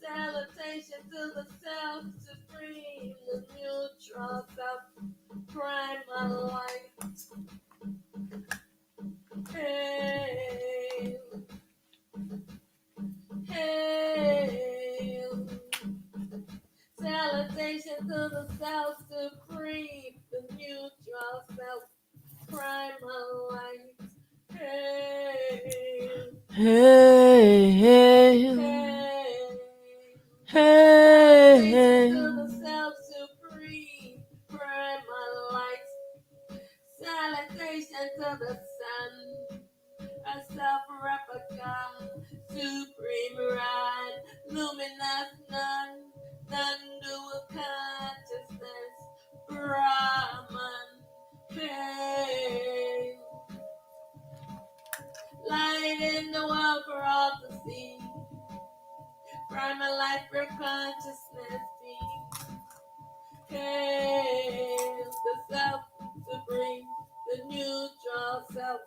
Salutation to the self-supreme, the neutral self-primal light. Hail, hail. Salutation to the self-supreme, the neutral self-primal light. Hail, hail, hail, hail, to the self-supreme, primal light. Salutation to the sun, a self-replica, supreme rod, luminous non-dual consciousness, Brahman, hail. Light in the world for all to see, primal life for consciousness be. Hail, the self-supreme, the neutral self,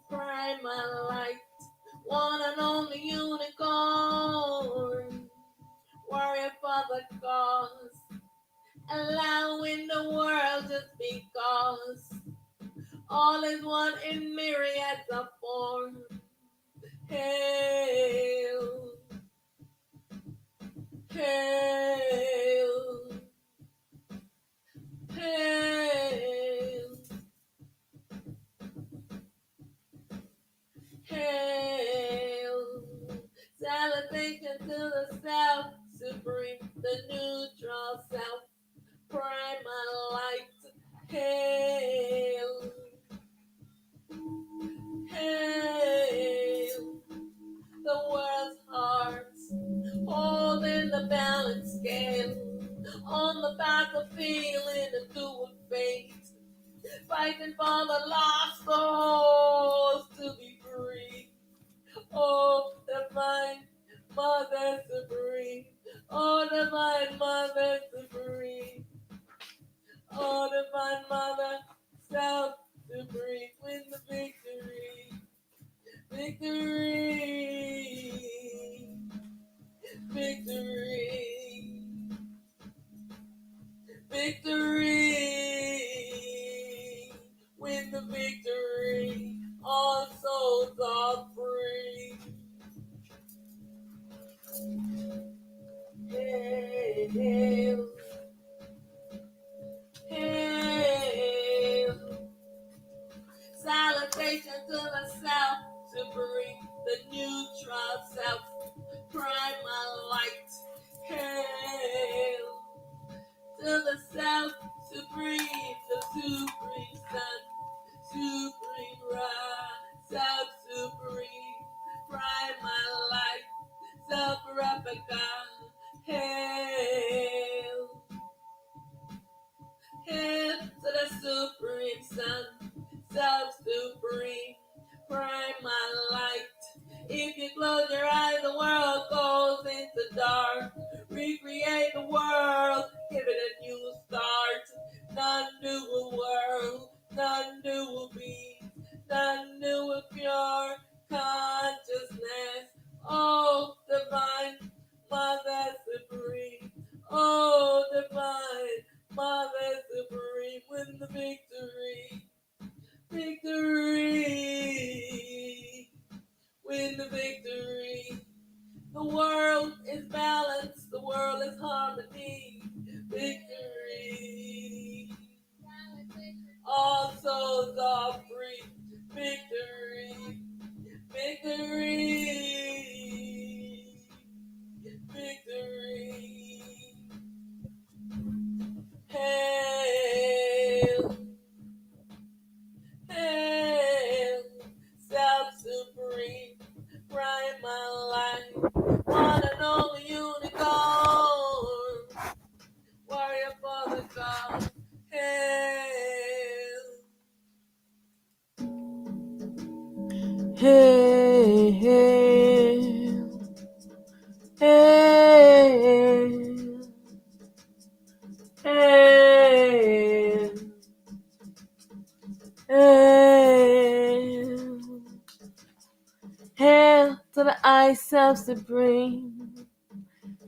primal light, one and only unicorn, warrior for the cause, allowing the world just because all is one in myriads of forms. Hail, hail, hail, hail. Salutation to the self-supreme, the neutral self, primal light. Hail, hail. The world's hearts holding the balance scale on the battlefield and dual fate, fighting for the lost souls to be free. Oh, divine Mother Supreme. Oh, divine Mother Supreme. Oh, divine Mother Self-Supreme. Win the victory. Victory. Victory. Victory. Win the victory. All souls are free. Hail, hail. Salutation to the self-supreme, the neutral self, primal light. Hail to the self-supreme, the supreme sun, supreme Ra, self-supreme, primal light, self-replica. Hail, hail to the supreme sun, self-supreme, primal light. If you close your eyes, the world goes into dark. Recreate the world, give it a new start. None new will world, none new will be, none new will pure consciousness. Oh, divine Mother Supreme. Oh, divine Mother Supreme. Win the victory. Victory. Win the victory. The world is balance. The world is harmony. Victory. All souls are free. Victory. Victory. Victory. Hail. Hail. Self-supreme. Primal light. One and only unicorn. Warrior for the cause. Hail. hail, hail. to the I Self Supreme.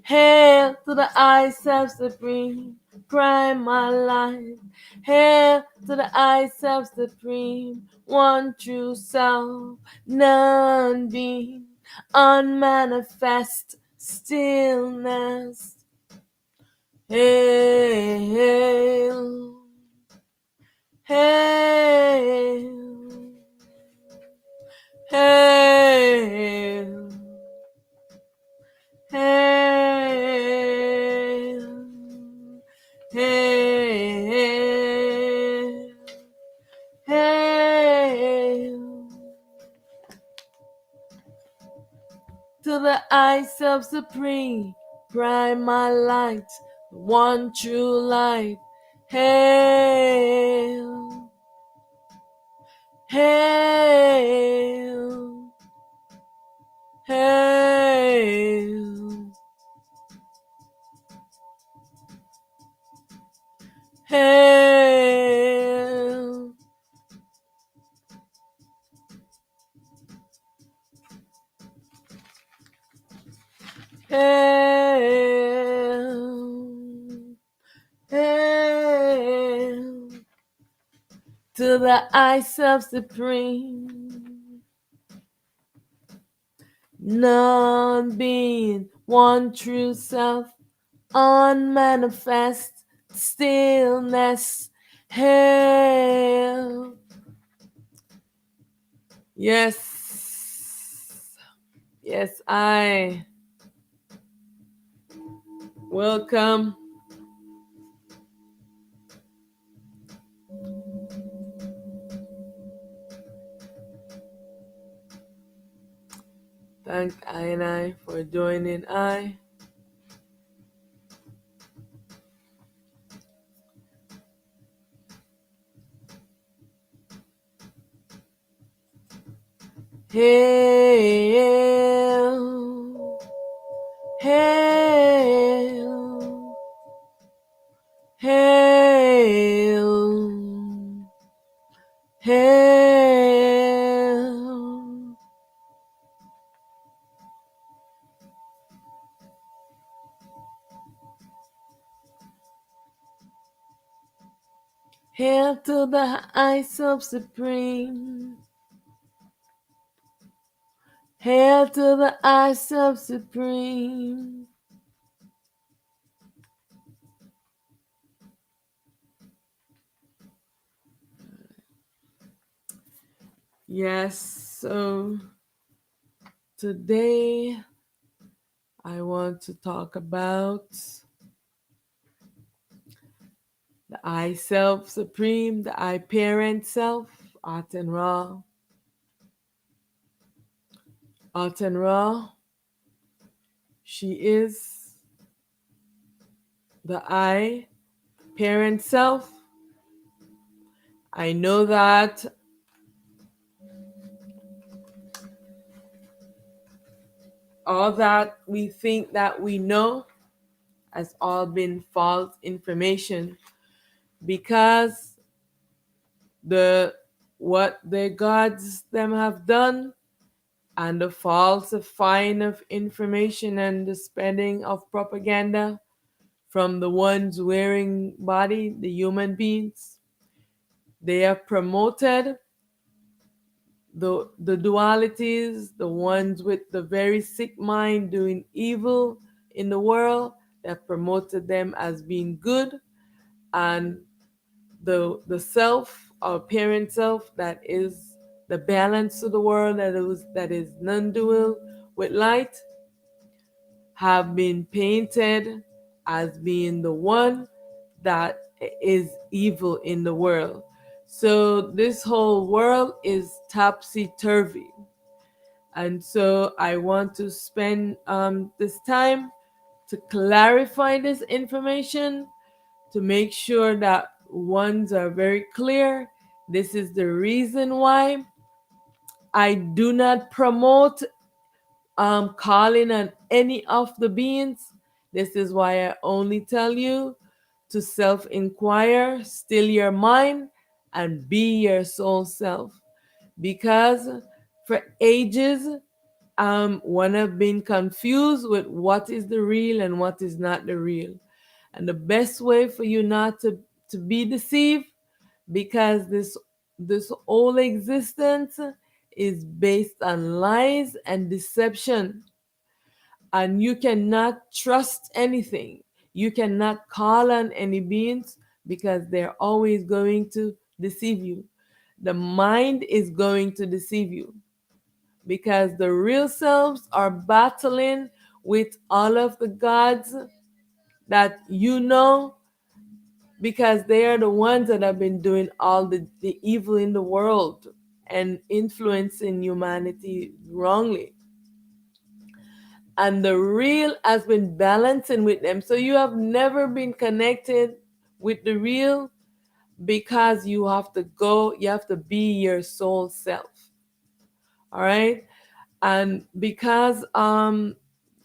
Hail to the I Self Supreme. Primal life. Hail to the I Self Supreme. One true self. None being. Unmanifest stillness. Hail. Hail. Hail. Hail, hail, hail to the I Self Supreme, Primal light, one true light. Hail, hail, hail. Hail, hail, hail to the I Self Supreme, none being, one true self, unmanifest stillness. Hail, yes, yes, I welcome. Thank I and I for joining I. Hail, hail, hail, hail. Hail to the I Self Supreme. Hail to the I Self Supreme. Yes, so today I want to talk about the I Self Supreme, the I Parent Self, Aten Ra. Aten Ra, she is the I Parent Self. I know that all that we think that we know has all been false information, because what the gods them have done, and the falsifying of information and the spreading of propaganda from the ones wearing body, the human beings, they have promoted the dualities, the ones with the very sick mind doing evil in the world. They have promoted them as being good, and the self, our parent self, that is the balance of the world, that is non-dual with light, have been painted as being the one that is evil in the world. So this whole world is topsy-turvy. And so I want to spend this time to clarify this information, to make sure that ones are very clear. This is the reason why I do not promote calling on any of the beings. This is why I only tell you to self-inquire, still your mind, and be your soul self. Because for ages, one have been confused with what is the real and what is not the real. And the best way for you not to be deceived, because this whole existence is based on lies and deception, and you cannot trust anything. You cannot call on any beings because they're always going to deceive you. The mind is going to deceive you because the real selves are battling with all of the gods that you know, because they are the ones that have been doing all the evil in the world and influencing humanity wrongly. And the real has been balancing with them. So you have never been connected with the real, because you have to be your soul self. All right. And because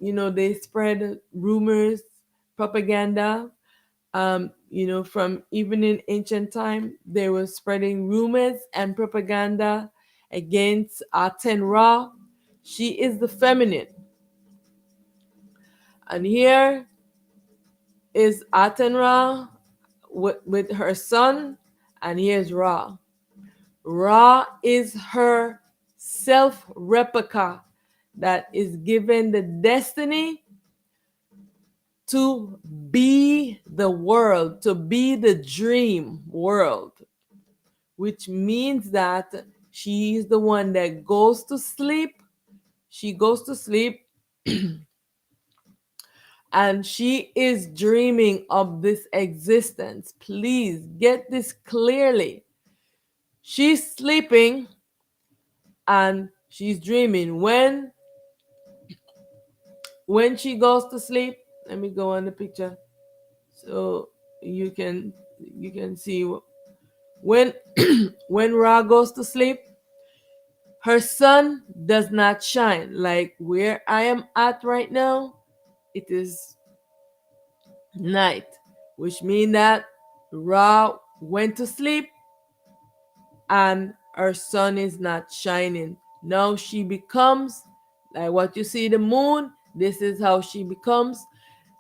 they spread rumors, propaganda, from even in ancient time, they were spreading rumors and propaganda against Aten Ra. She is the feminine. And here is Aten Ra with her son, and here's Ra. Ra is her self replica that is given the destiny to be the world, to be the dream world, which means that she is the one that goes to sleep. She goes to sleep and she is dreaming of this existence. Please get this clearly. She's sleeping and she's dreaming. When she goes to sleep, let me go on the picture so you can see when when Ra goes to sleep, her sun does not shine. Like where I am at right now, it is night, which means that Ra went to sleep and her sun is not shining. Now she becomes like what you see the moon. This is how she becomes.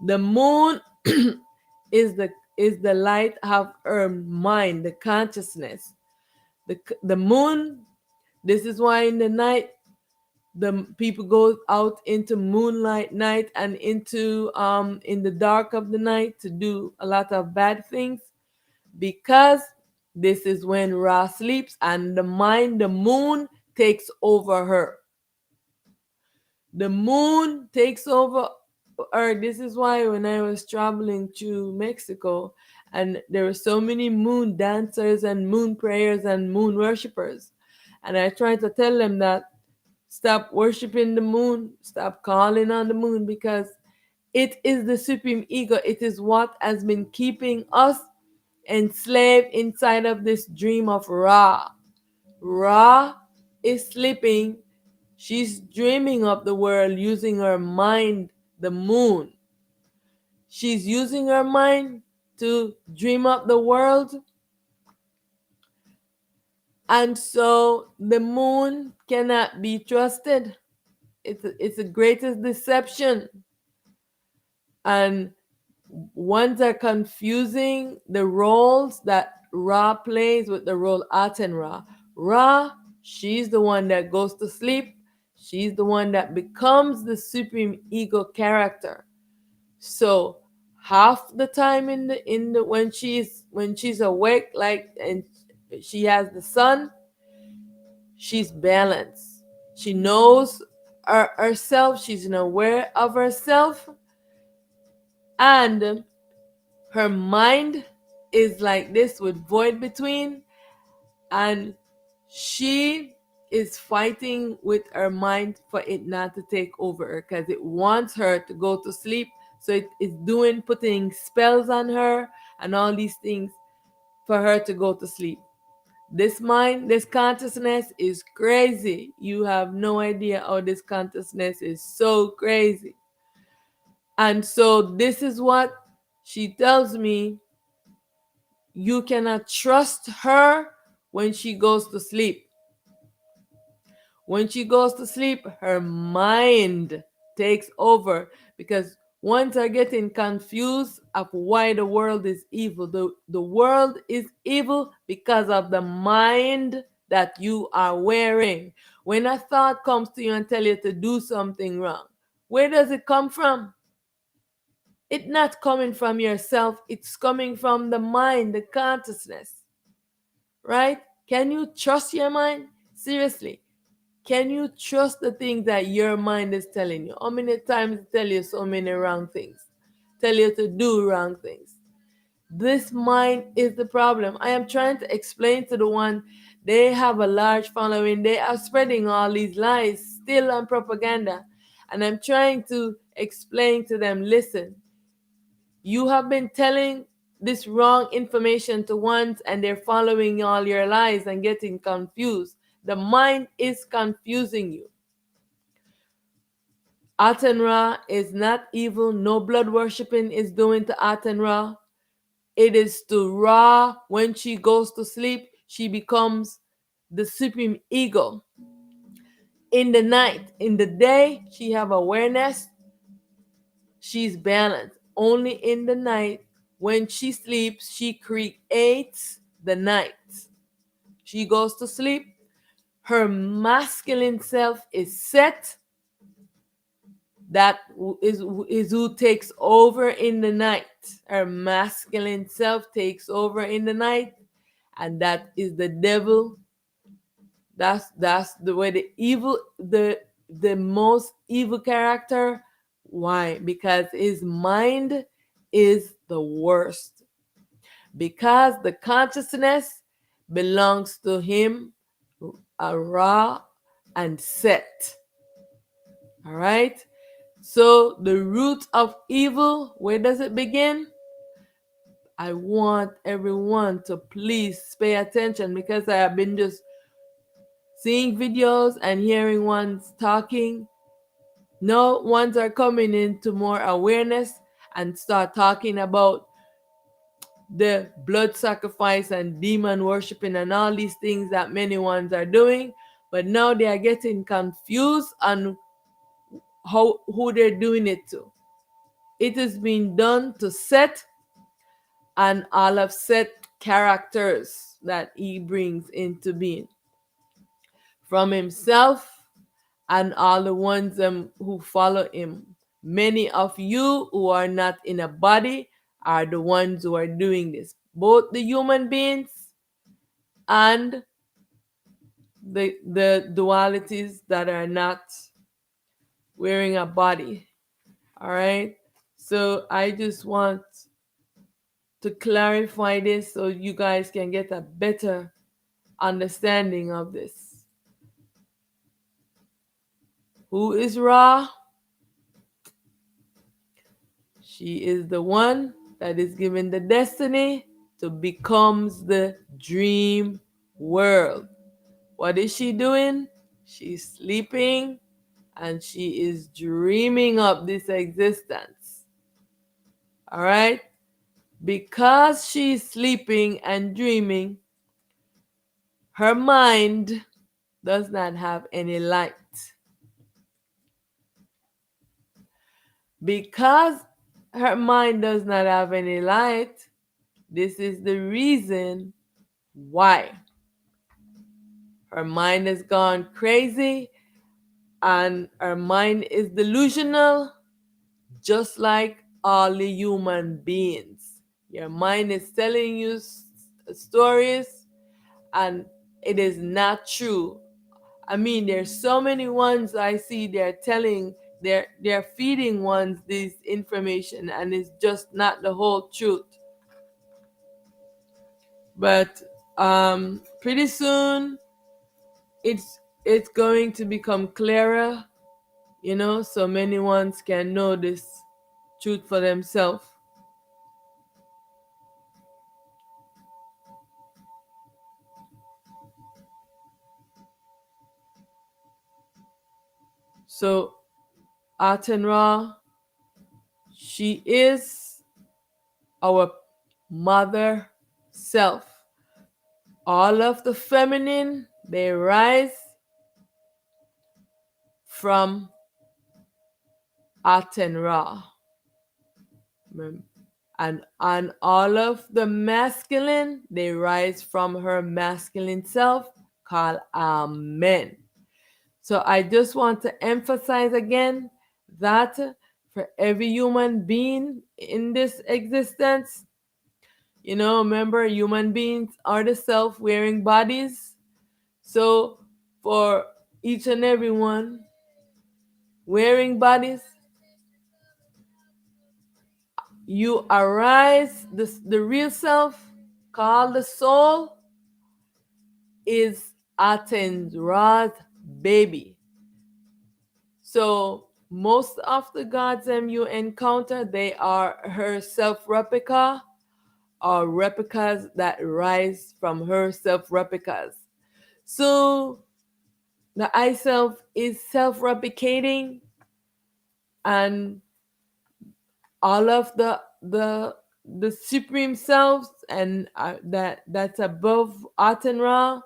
The moon is the light of her mind, the consciousness. The moon. This is why in the night the people go out into moonlight night and into in the dark of the night to do a lot of bad things, because this is when Ra sleeps and the moon takes over her. The moon takes over her. This is why when I was traveling to Mexico, and there were so many moon dancers and moon prayers and moon worshippers, and I tried to tell them that stop worshiping the moon, stop calling on the moon, because it is the supreme ego. It is what has been keeping us enslaved inside of this dream of Ra. Ra is sleeping. She's dreaming of the world using her mind, the moon. She's using her mind to dream up the world. And so the moon cannot be trusted. It's the greatest deception. And ones are confusing the roles that Ra plays with the role Aten Ra. Ra, she's the one that goes to sleep. She's the one that becomes the supreme ego character. So half the time in the when she's awake, like, and she has the sun, she's balanced. She knows herself. She's aware of herself, and her mind is like this with void between, and she is fighting with her mind for it not to take over her, because it wants her to go to sleep. So it is putting spells on her and all these things for her to go to sleep. This mind, this consciousness is crazy. You have no idea how this consciousness is so crazy. And so this is what she tells me. You cannot trust her when she goes to sleep. When she goes to sleep, her mind takes over because ones are getting confused of why the world is evil. The world is evil because of the mind that you are wearing. When a thought comes to you and tell you to do something wrong, where does it come from? It's not coming from yourself, it's coming from the mind, the consciousness, right? Can you trust your mind? Seriously, can you trust the things that your mind is telling you? How many times it tell you so many wrong things? Tell you to do wrong things. This mind is the problem. I am trying to explain to the one, they have a large following. They are spreading all these lies still on propaganda. And I'm trying to explain to them, listen, you have been telling this wrong information to ones and they're following all your lies and getting confused. The mind is confusing you. Aten Ra is not evil. No blood worshiping is doing to Aten Ra. It is to Ra. When she goes to sleep, she becomes the supreme ego. In the night, in the day, she have awareness. She's balanced. Only in the night, when she sleeps, she creates the night. She goes to sleep. Her masculine self is set. That is who takes over in the night. Her masculine self takes over in the night, and that is the devil. That's the way the most evil character. Why? Because his mind is the worst. Because the consciousness belongs to him, Ra and Set. All right. So the root of evil, where does it begin? I want everyone to please pay attention because I have been just seeing videos and hearing ones talking. No ones are coming into more awareness and start talking about the blood sacrifice and demon worshiping and all these things that many ones are doing. But now they are getting confused on who they're doing it to. It is being done to Set and all of Set characters that he brings into being from himself and all the ones who follow him. Many of you who are not in a body are the ones who are doing this. Both the human beings and the dualities that are not wearing a body. All right. So I just want to clarify this so you guys can get a better understanding of this. Who is Ra? She is the one that is given the destiny to becomes the dream world. What is she doing? She's sleeping and she is dreaming up this existence. All right? Because she's sleeping and dreaming, her mind does not have any light. Because her mind does not have any light, this is the reason why her mind has gone crazy and her mind is delusional, just like all the human beings. Your mind is telling you stories and it is not true. I mean, there's so many ones I see they're telling, they're feeding ones this information and it's just not the whole truth. But pretty soon it's going to become clearer, so many ones can know this truth for themselves. So Aten Ra, she is our mother self. All of the feminine, they rise from Aten Ra. And all of the masculine, they rise from her masculine self called Amen. So I just want to emphasize again that for every human being in this existence, remember, human beings are the self-wearing bodies. So for each and every one wearing bodies, you arise, the real self, called the soul, is Aten's Ra's baby. So most of the gods you encounter, they are her self-replica, or replicas that rise from her self-replicas. So the I self is self-replicating, and all of the supreme selves and that's above Atenra,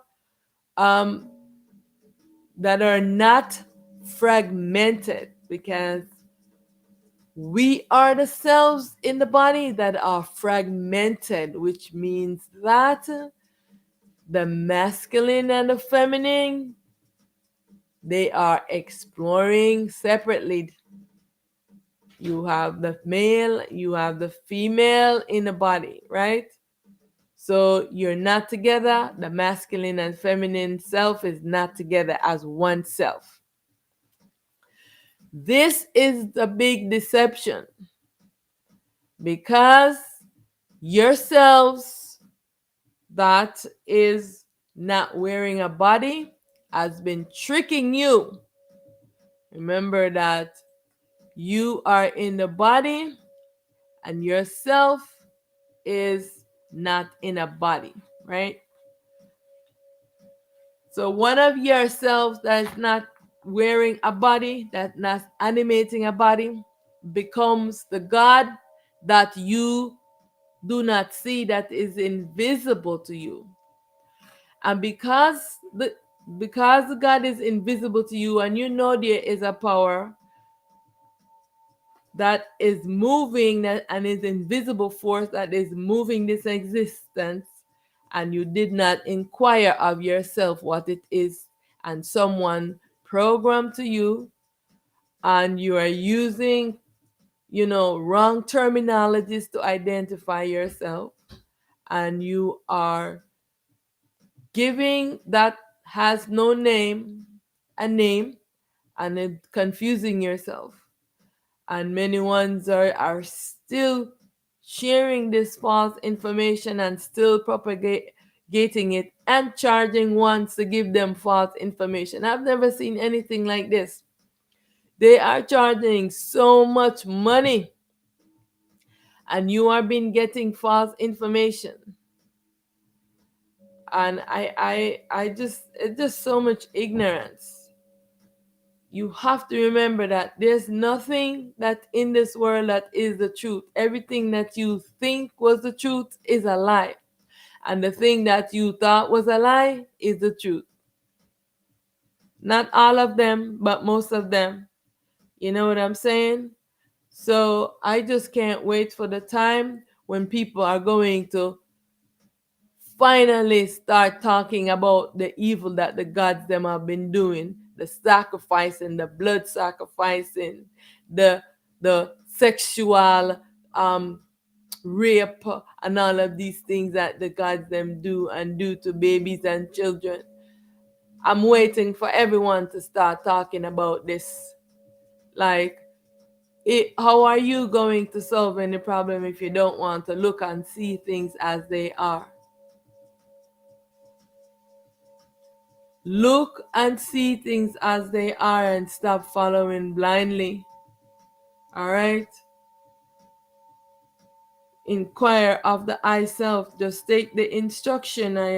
um, that are not fragmented, because we are the cells in the body that are fragmented, which means that the masculine and the feminine, they are exploring separately. You have the male, you have the female in the body, right? So you're not together. The masculine and feminine self is not together as one self. This is the big deception, because yourselves that is not wearing a body has been tricking you. Remember that you are in the body and yourself is not in a body, right? So one of yourselves that is not wearing a body, that not animating a body, becomes the God that you do not see, that is invisible to you. And because God is invisible to you, and there is a power that is moving, and is invisible force that is moving this existence, and you did not inquire of yourself what it is, and someone programmed to you, and you are using wrong terminologies to identify yourself, and you are giving that has no name a name, and it confusing yourself. And many ones are still sharing this false information and still propagating it and charging ones to give them false information. I've never seen anything like this. They are charging so much money, and you are been getting false information. And I just, it's just so much ignorance. You have to remember that there's nothing that in this world that is the truth. Everything that you think was the truth is a lie. And the thing that you thought was a lie is the truth. Not all of them, but most of them. You know what I'm saying? So I just can't wait for the time when people are going to finally start talking about the evil that the gods them have been doing, the sacrificing, the blood sacrificing, the sexual rape, and all of these things that the gods them do and do to babies and children. I'm waiting for everyone to start talking about this. Like, how are you going to solve any problem if you don't want to look and see things as they are? Look and see things as they are and stop following blindly. All right? Inquire of the I self. Just take the instruction I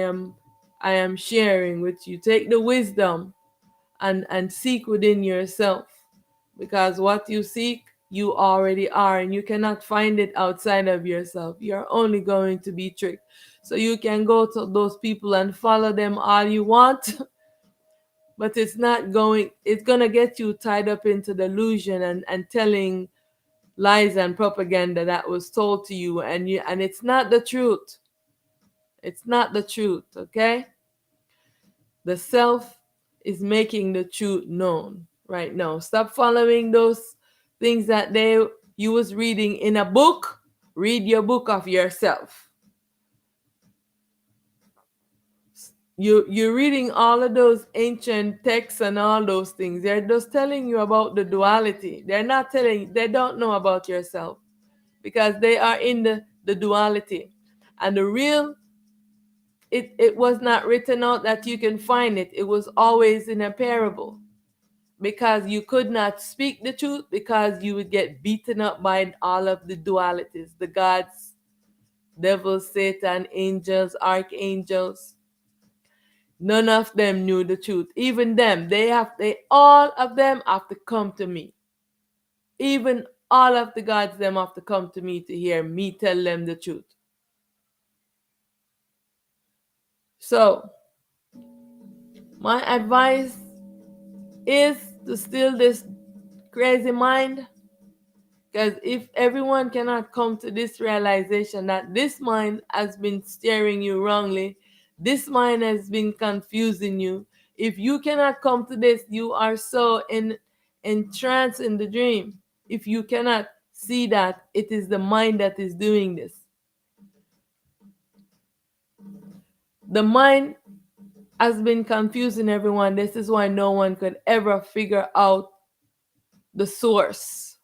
am sharing with you. Take the wisdom and seek within yourself. Because what you seek, you already are, and you cannot find it outside of yourself. You're only going to be tricked. So you can go to those people and follow them all you want. but it's gonna get you tied up into delusion and telling lies and propaganda that was told to you, and it's not the truth. It's not the truth, okay? The self is making the truth known right now. Stop following those things that you was reading in a book. Read your book of yourself. You're reading all of those ancient texts and all those things. They're just telling you about the duality. They don't know about yourself because they are in the duality. And the real, it was not written out that you can find it. It was always in a parable, because you could not speak the truth, because you would get beaten up by all of the dualities, the gods, devils, Satan, angels, archangels. None of them knew the truth. Even them, they all of them have to come to me. Even all of the gods them have to come to me to hear me tell them the truth. So my advice is to still this crazy mind, because if everyone cannot come to this realization that this mind has been steering you wrongly, this mind has been confusing you. If you cannot come to this, you are so entranced in the dream. If you cannot see that it is the mind that is doing this, the mind has been confusing everyone. This is why no one could ever figure out the source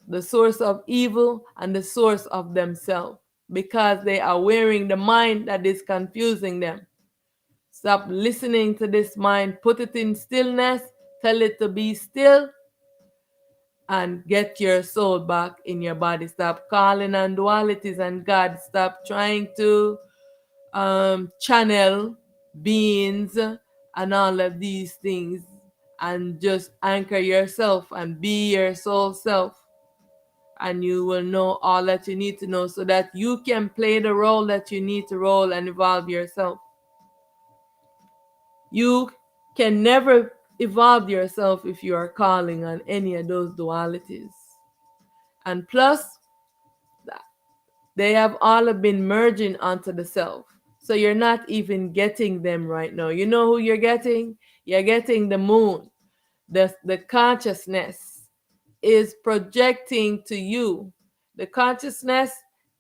of evil and the source of themselves, because they are wearing the mind that is confusing them. Stop listening to this mind, put it in stillness, tell it to be still, and get your soul back in your body. Stop calling on dualities and God. Stop trying to channel beings and all of these things, and just anchor yourself and be your soul self, and you will know all that you need to know so that you can play the role that you need to roll and evolve yourself. You can never evolve yourself if you are calling on any of those dualities. And plus, they have all been merging onto the self. So you're not even getting them right now. You know who you're getting? You're getting the moon. The consciousness is projecting to you. The consciousness,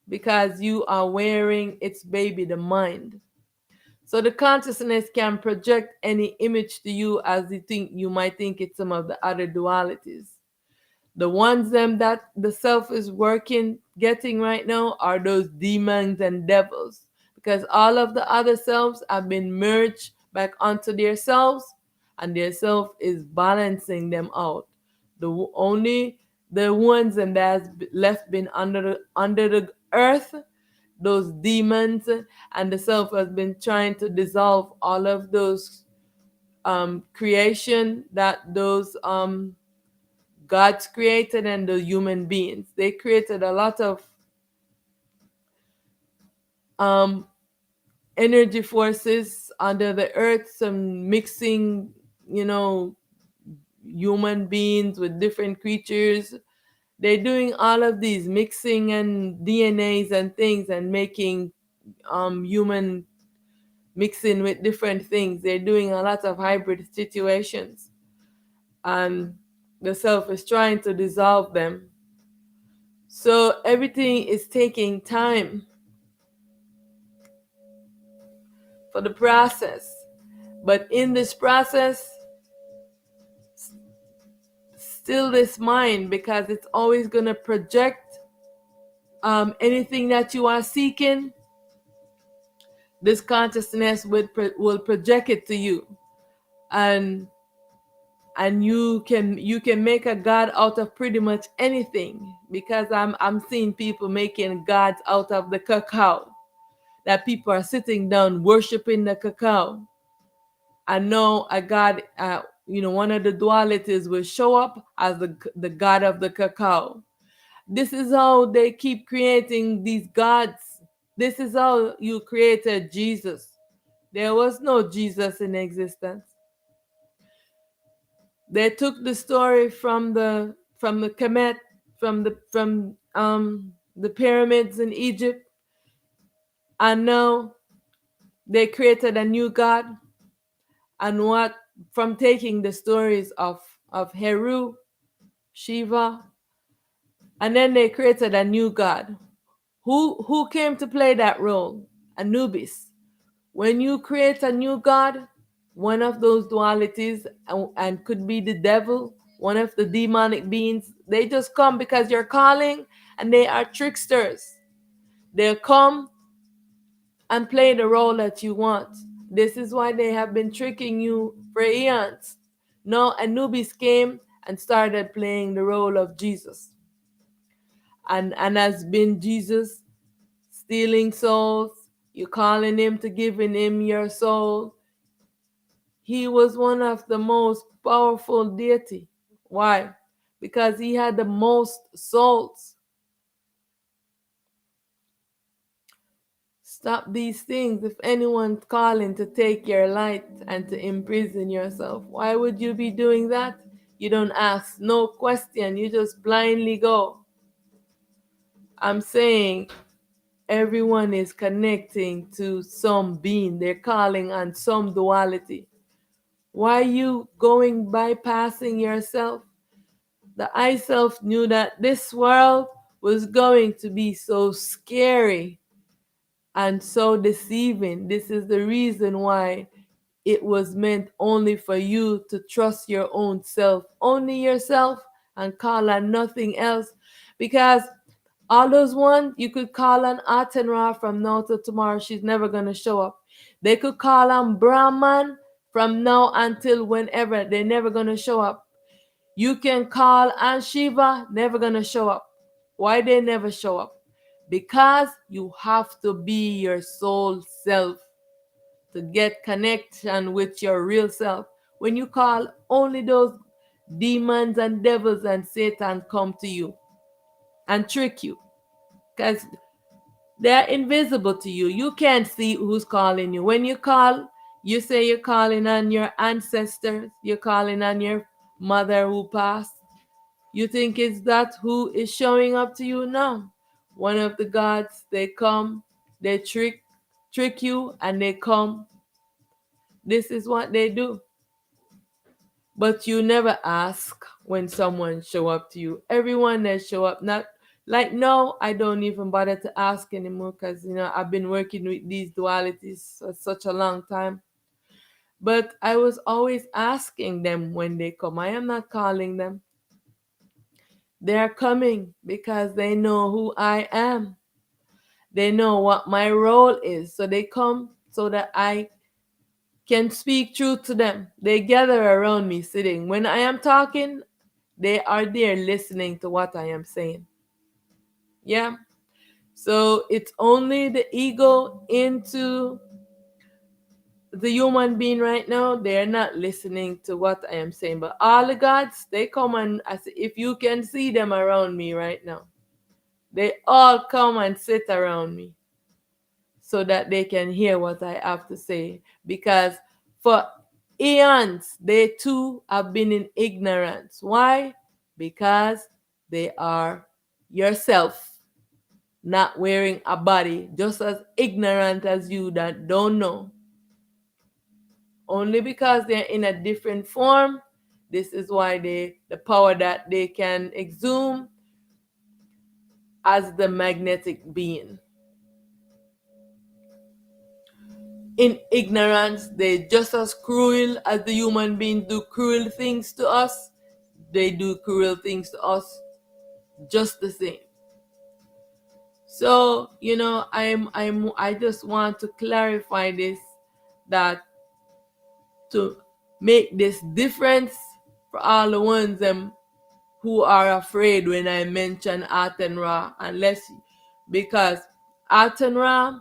because you are wearing its baby, the mind. So the consciousness can project any image to you as you might think it's some of the other dualities. The ones them that the self is working getting right now are those demons and devils, because all of the other selves have been merged back onto their selves, and their self is balancing them out. Only the ones them that has left been under the earth, those demons, and the self has been trying to dissolve all of those creation that those God's created, and the human beings. They created a lot of um, energy forces under the earth, some mixing, you know, human beings with different creatures. They're doing all of these mixing and DNAs and things, and making human mixing with different things. They're doing a lot of hybrid situations, and the self is trying to dissolve them. So everything is taking time for the process. But in this process, still this mind, because it's always going to project anything that you are seeking. This consciousness will project it to you, and you can make a god out of pretty much anything, because I'm seeing people making gods out of the cacao, that people are sitting down worshiping the cacao. I know a god, one of the dualities will show up as the god of the cacao. This is how they keep creating these gods. This is how you created Jesus. There was no Jesus in existence. They took the story from the Kemet, from the pyramids in Egypt, and now they created a new god. And what from taking the stories of Heru, Shiva, and then they created a new god. Who came to play that role? Anubis. When you create a new god, one of those dualities, and could be the devil, one of the demonic beings, they just come because you're calling, and they are tricksters. They'll come and play the role that you want. This is why they have been tricking you for eons. Now Anubis came and started playing the role of Jesus, and has been Jesus stealing souls. You calling him to giving him your soul. He was one of the most powerful deity. Why? Because he had the most souls. Stop these things. If anyone's calling to take your light and to imprison yourself, why would you be doing that? You don't ask no question. You just blindly go. I'm saying everyone is connecting to some being. They're calling on some duality. Why are you going bypassing yourself? The I self knew that this world was going to be so scary and so deceiving. This is the reason why it was meant only for you to trust your own self, only yourself, and call on nothing else. Because all those ones you could call on Aten from now to tomorrow, she's never gonna show up. They could call on Brahman from now until whenever, they're never gonna show up. You can call on Shiva, never gonna show up. Why they never show up? Because you have to be your soul self to get connection with your real self. When you call, only those demons and devils and Satan come to you and trick you, because they're invisible to you. You can't see who's calling you. When you call, you say you're calling on your ancestors, you're calling on your mother who passed. You think it's that who is showing up to you? No. One of the gods, they come, they trick you, and they come. This is what they do. But you never ask when someone show up to you. Everyone that show up, not like no, I don't even bother to ask anymore, because I've been working with these dualities for such a long time. But I was always asking them when they come. I am not calling them. They're coming because they know who I am. They know what my role is. So they come so that I can speak truth to them. They gather around me sitting. When I am talking, they are there listening to what I am saying. Yeah. So it's only the ego into the human being right now. They're not listening to what I am saying. But all the gods, they come, and if you can see them around me right now, they all come and sit around me so that they can hear what I have to say. Because for eons, they too have been in ignorance. Why? Because they are yourself, not wearing a body, just as ignorant as you that don't know. Only because they're in a different form, this is why the power that they can exhume as the magnetic being. In ignorance, they're just as cruel as the human beings do cruel things to us. They do cruel things to us just the same. So, I just want to clarify this, that to make this difference for all the ones who are afraid when I mention Aten unless because Aten,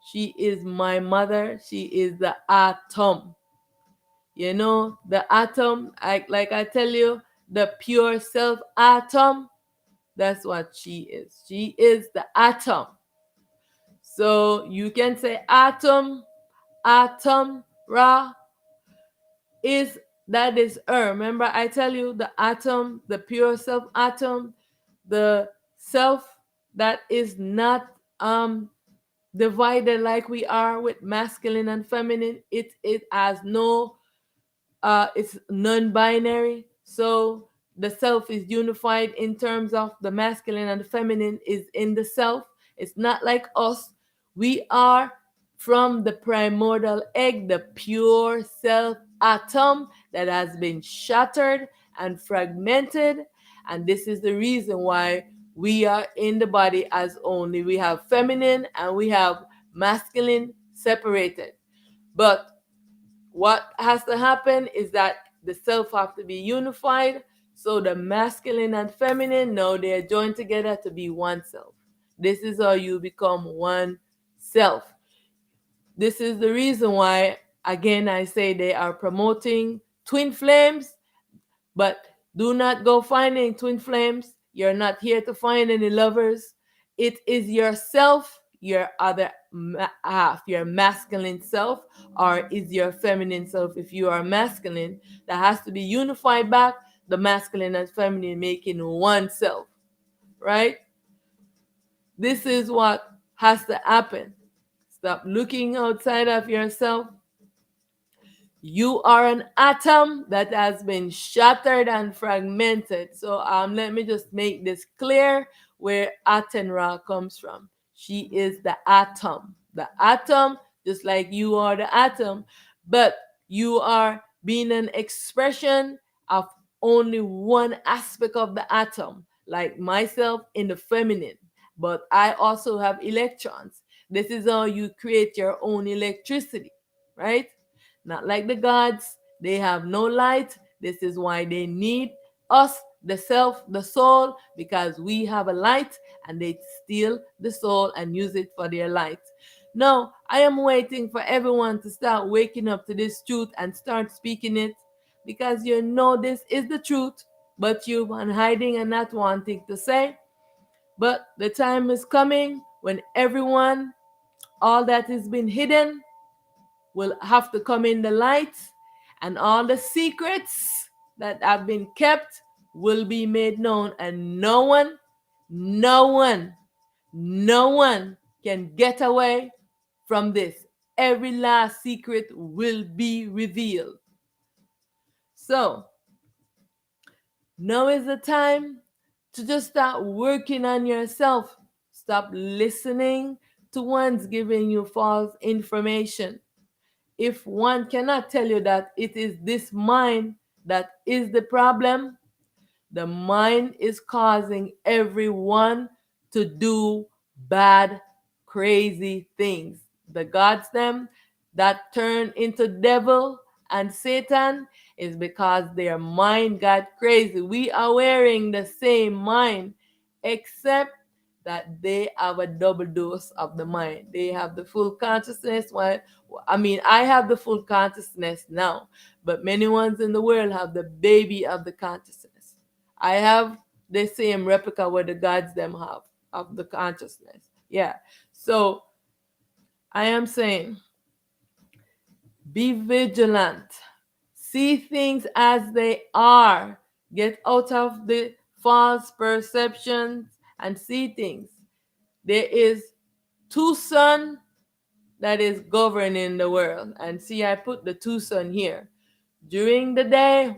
she is my mother. She is the atom. The atom, like I tell you, the pure self atom, that's what she is. She is the atom. So you can say atom, Ra is that is her. Remember, I tell you the atom, the pure self atom, the self that is not divided like we are with masculine and feminine. It has no it's non-binary. So the self is unified in terms of the masculine and the feminine is in the self. It's not like us. We are from the primordial egg, the pure self atom that has been shattered and fragmented. And this is the reason why we are in the body as only we have feminine and we have masculine separated. But what has to happen is that the self have to be unified. So the masculine and feminine, now they're joined together to be one self. This is how you become one self. This is the reason why, again, I say they are promoting twin flames, but do not go finding twin flames. You're not here to find any lovers. It is yourself, your other half, your masculine self, or is your feminine self. If you are masculine, that has to be unified back, the masculine and feminine making one self, right? This is what has to happen. Stop looking outside of yourself. You are an atom that has been shattered and fragmented. So let me just make this clear where Aten Ra comes from. She is the atom. The atom, just like you are the atom, but you are being an expression of only one aspect of the atom, like myself in the feminine. But I also have electrons. This is how you create your own electricity, right? Not like the gods, they have no light. This is why they need us, the self, the soul, because we have a light and they steal the soul and use it for their light. Now, I am waiting for everyone to start waking up to this truth and start speaking it because you know this is the truth, but you've been hiding and not wanting to say. But the time is coming when everyone, all that has been hidden, will have to come in the light, and all the secrets that have been kept will be made known, and no one, no one can get away from this. Every last secret will be revealed. So, now is the time to just start working on yourself. Stop listening to ones giving you false information. If one cannot tell you that it is this mind that is the problem, the mind is causing everyone to do bad, crazy things. The gods them that turn into devil and Satan is because their mind got crazy. We are wearing the same mind, except that they have a double dose of the mind. They have the full consciousness. While I have the full consciousness now, but many ones in the world have the baby of the consciousness. I have the same replica where the gods them have of the consciousness. Yeah. So I am saying, be vigilant. See things as they are. Get out of the false perceptions and see things. There is two sun that is governing the world. And see, I put the two sun here. During the day,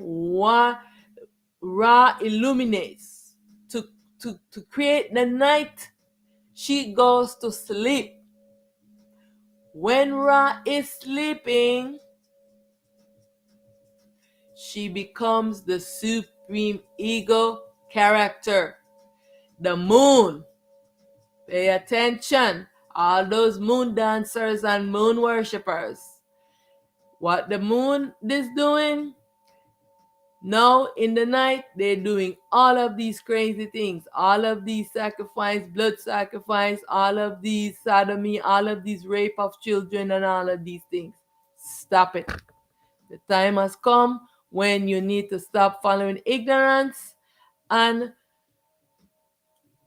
Ra illuminates. To, to create the night, she goes to sleep. When Ra is sleeping, she becomes the supreme ego character. The moon. Pay attention. All those moon dancers and moon worshippers. What the moon is doing? Now in the night, they're doing all of these crazy things, all of these sacrifice, blood sacrifice, all of these sodomy, all of these rape of children, and all of these things. Stop it. The time has come when you need to stop following ignorance and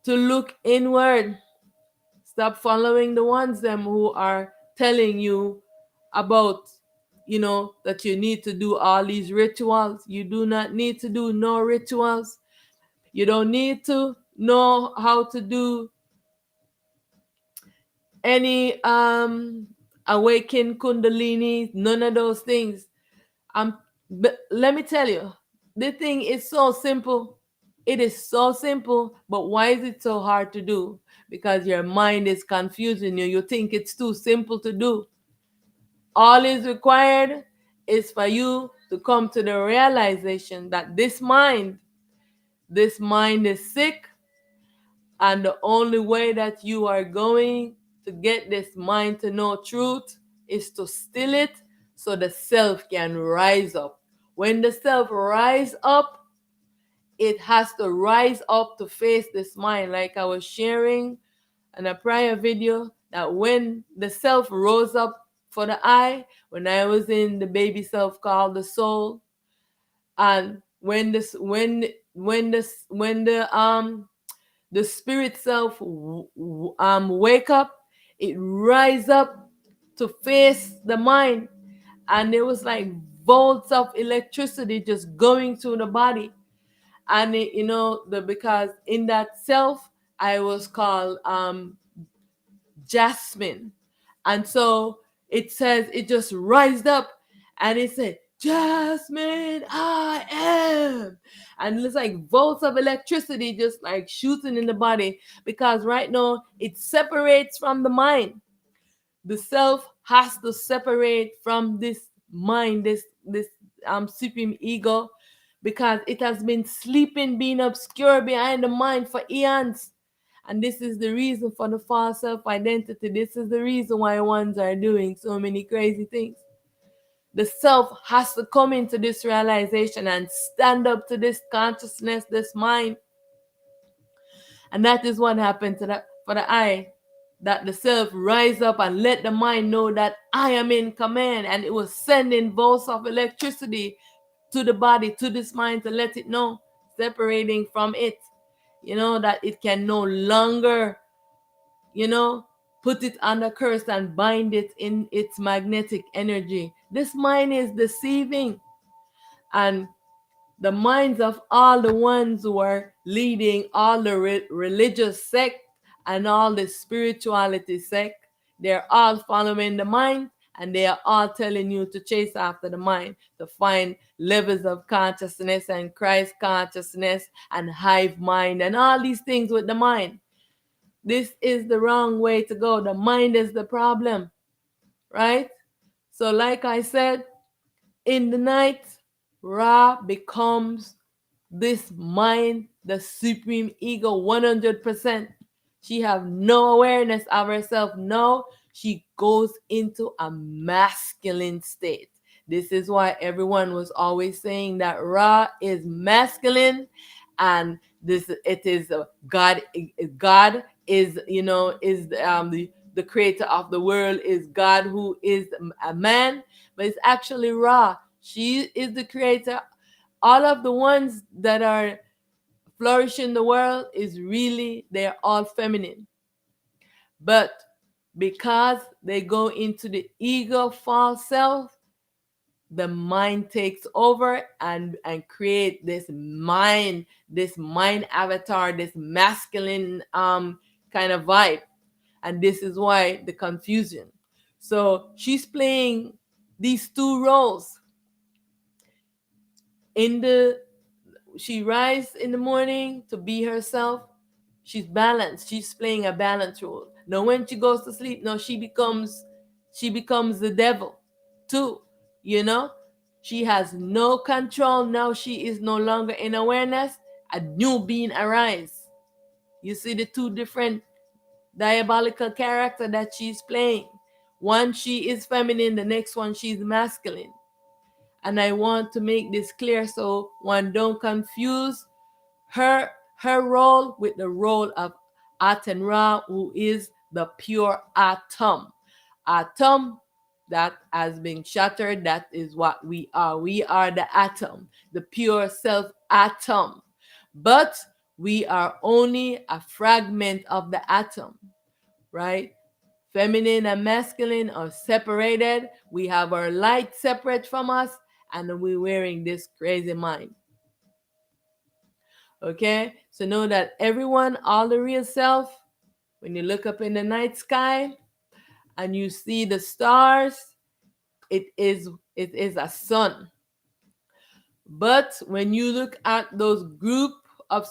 to look inward. Stop following the ones them who are telling you about that you need to do all these rituals. You do not need to do no rituals. You don't need to know how to do any awaken kundalini, none of those things. But let me tell you, the thing is so simple. It is so simple, but why is it so hard to do? Because your mind is confusing you. You think it's too simple to do. All is required is for you to come to the realization that this mind is sick, and the only way that you are going to get this mind to know truth is to still it so the self can rise up. When the self rise up, it has to rise up to face this mind. Like I was sharing in a prior video, that when the self rose up for the I, when I was in the baby self called the soul, and when the spirit self wake up, it rise up to face the mind, and it was like volts of electricity just going through the body. And because in that self I was called Jasmine. And so it says it just rised up, and it said, Jasmine, I am. And it's like volts of electricity just like shooting in the body, because right now it separates from the mind. The self has to separate from this mind, this supreme ego, because it has been sleeping, being obscure behind the mind for eons. And this is the reason for the false self identity. This is the reason why ones are doing so many crazy things. The self has to come into this realization and stand up to this consciousness, this mind. And that is what happened to that for the I. That the self rise up and let the mind know that I am in command. And it was sending bolts of electricity to the body, to this mind, to let it know, separating from it. That it can no longer, put it under curse and bind it in its magnetic energy. This mind is deceiving. And the minds of all the ones who are leading all the religious sect and all the spirituality sect, they're all following the mind, and they are all telling you to chase after the mind, to find levels of consciousness and Christ consciousness and hive mind and all these things with the mind. This is the wrong way to go. The mind is the problem, right? So like I said, in the night, Ra becomes this mind, the supreme ego, 100%. She have no awareness of herself. No, she goes into a masculine state. This is why everyone was always saying that Ra is masculine, and this it is God. God is the creator of the world, is God, who is a man, but it's actually Ra. She is the creator. All of the ones that are flourishing the world is really, they're all feminine. But because they go into the ego false self, the mind takes over and create this mind avatar, this masculine kind of vibe. And this is why the confusion. So she's playing these two roles. She rises in the morning to be herself. She's balanced. She's playing a balance role. Now when she goes to sleep, now she becomes the devil too. You know? She has no control. Now she is no longer in awareness. A new being arises. You see the two different diabolical character that she's playing. One, she is feminine, the next one, she's masculine. And I want to make this clear so one don't confuse her her role with the role of Aten Ra, who is the pure atom. Atom that has been shattered, that is what we are. We are the atom, the pure self atom. But we are only a fragment of the atom, right? Feminine and masculine are separated. We have our light separate from us, and we're wearing this crazy mind. Okay? So know that everyone, all the real self, when you look up in the night sky and you see the stars, it is a sun. But when you look at those group of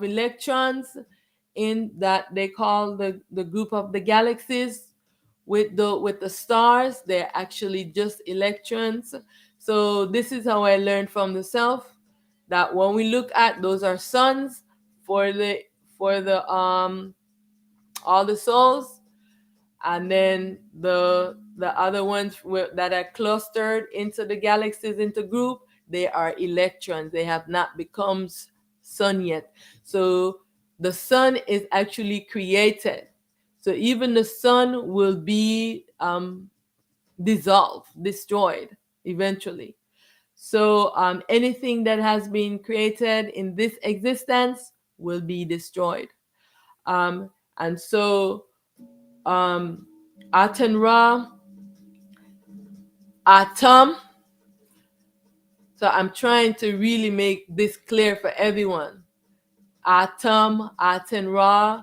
electrons in that they call the group of the galaxies with the stars, they're actually just electrons. So this is how I learned from the self that when we look at those are suns for the all the souls, and then the other ones that are clustered into the galaxies into group, they are electrons. They have not become sun yet. So the sun is actually created. So even the sun will be dissolved, destroyed eventually. So anything that has been created in this existence will be destroyed. And so Aten Ra, Atom. So I'm trying to really make this clear for everyone. Atom, Aten Ra,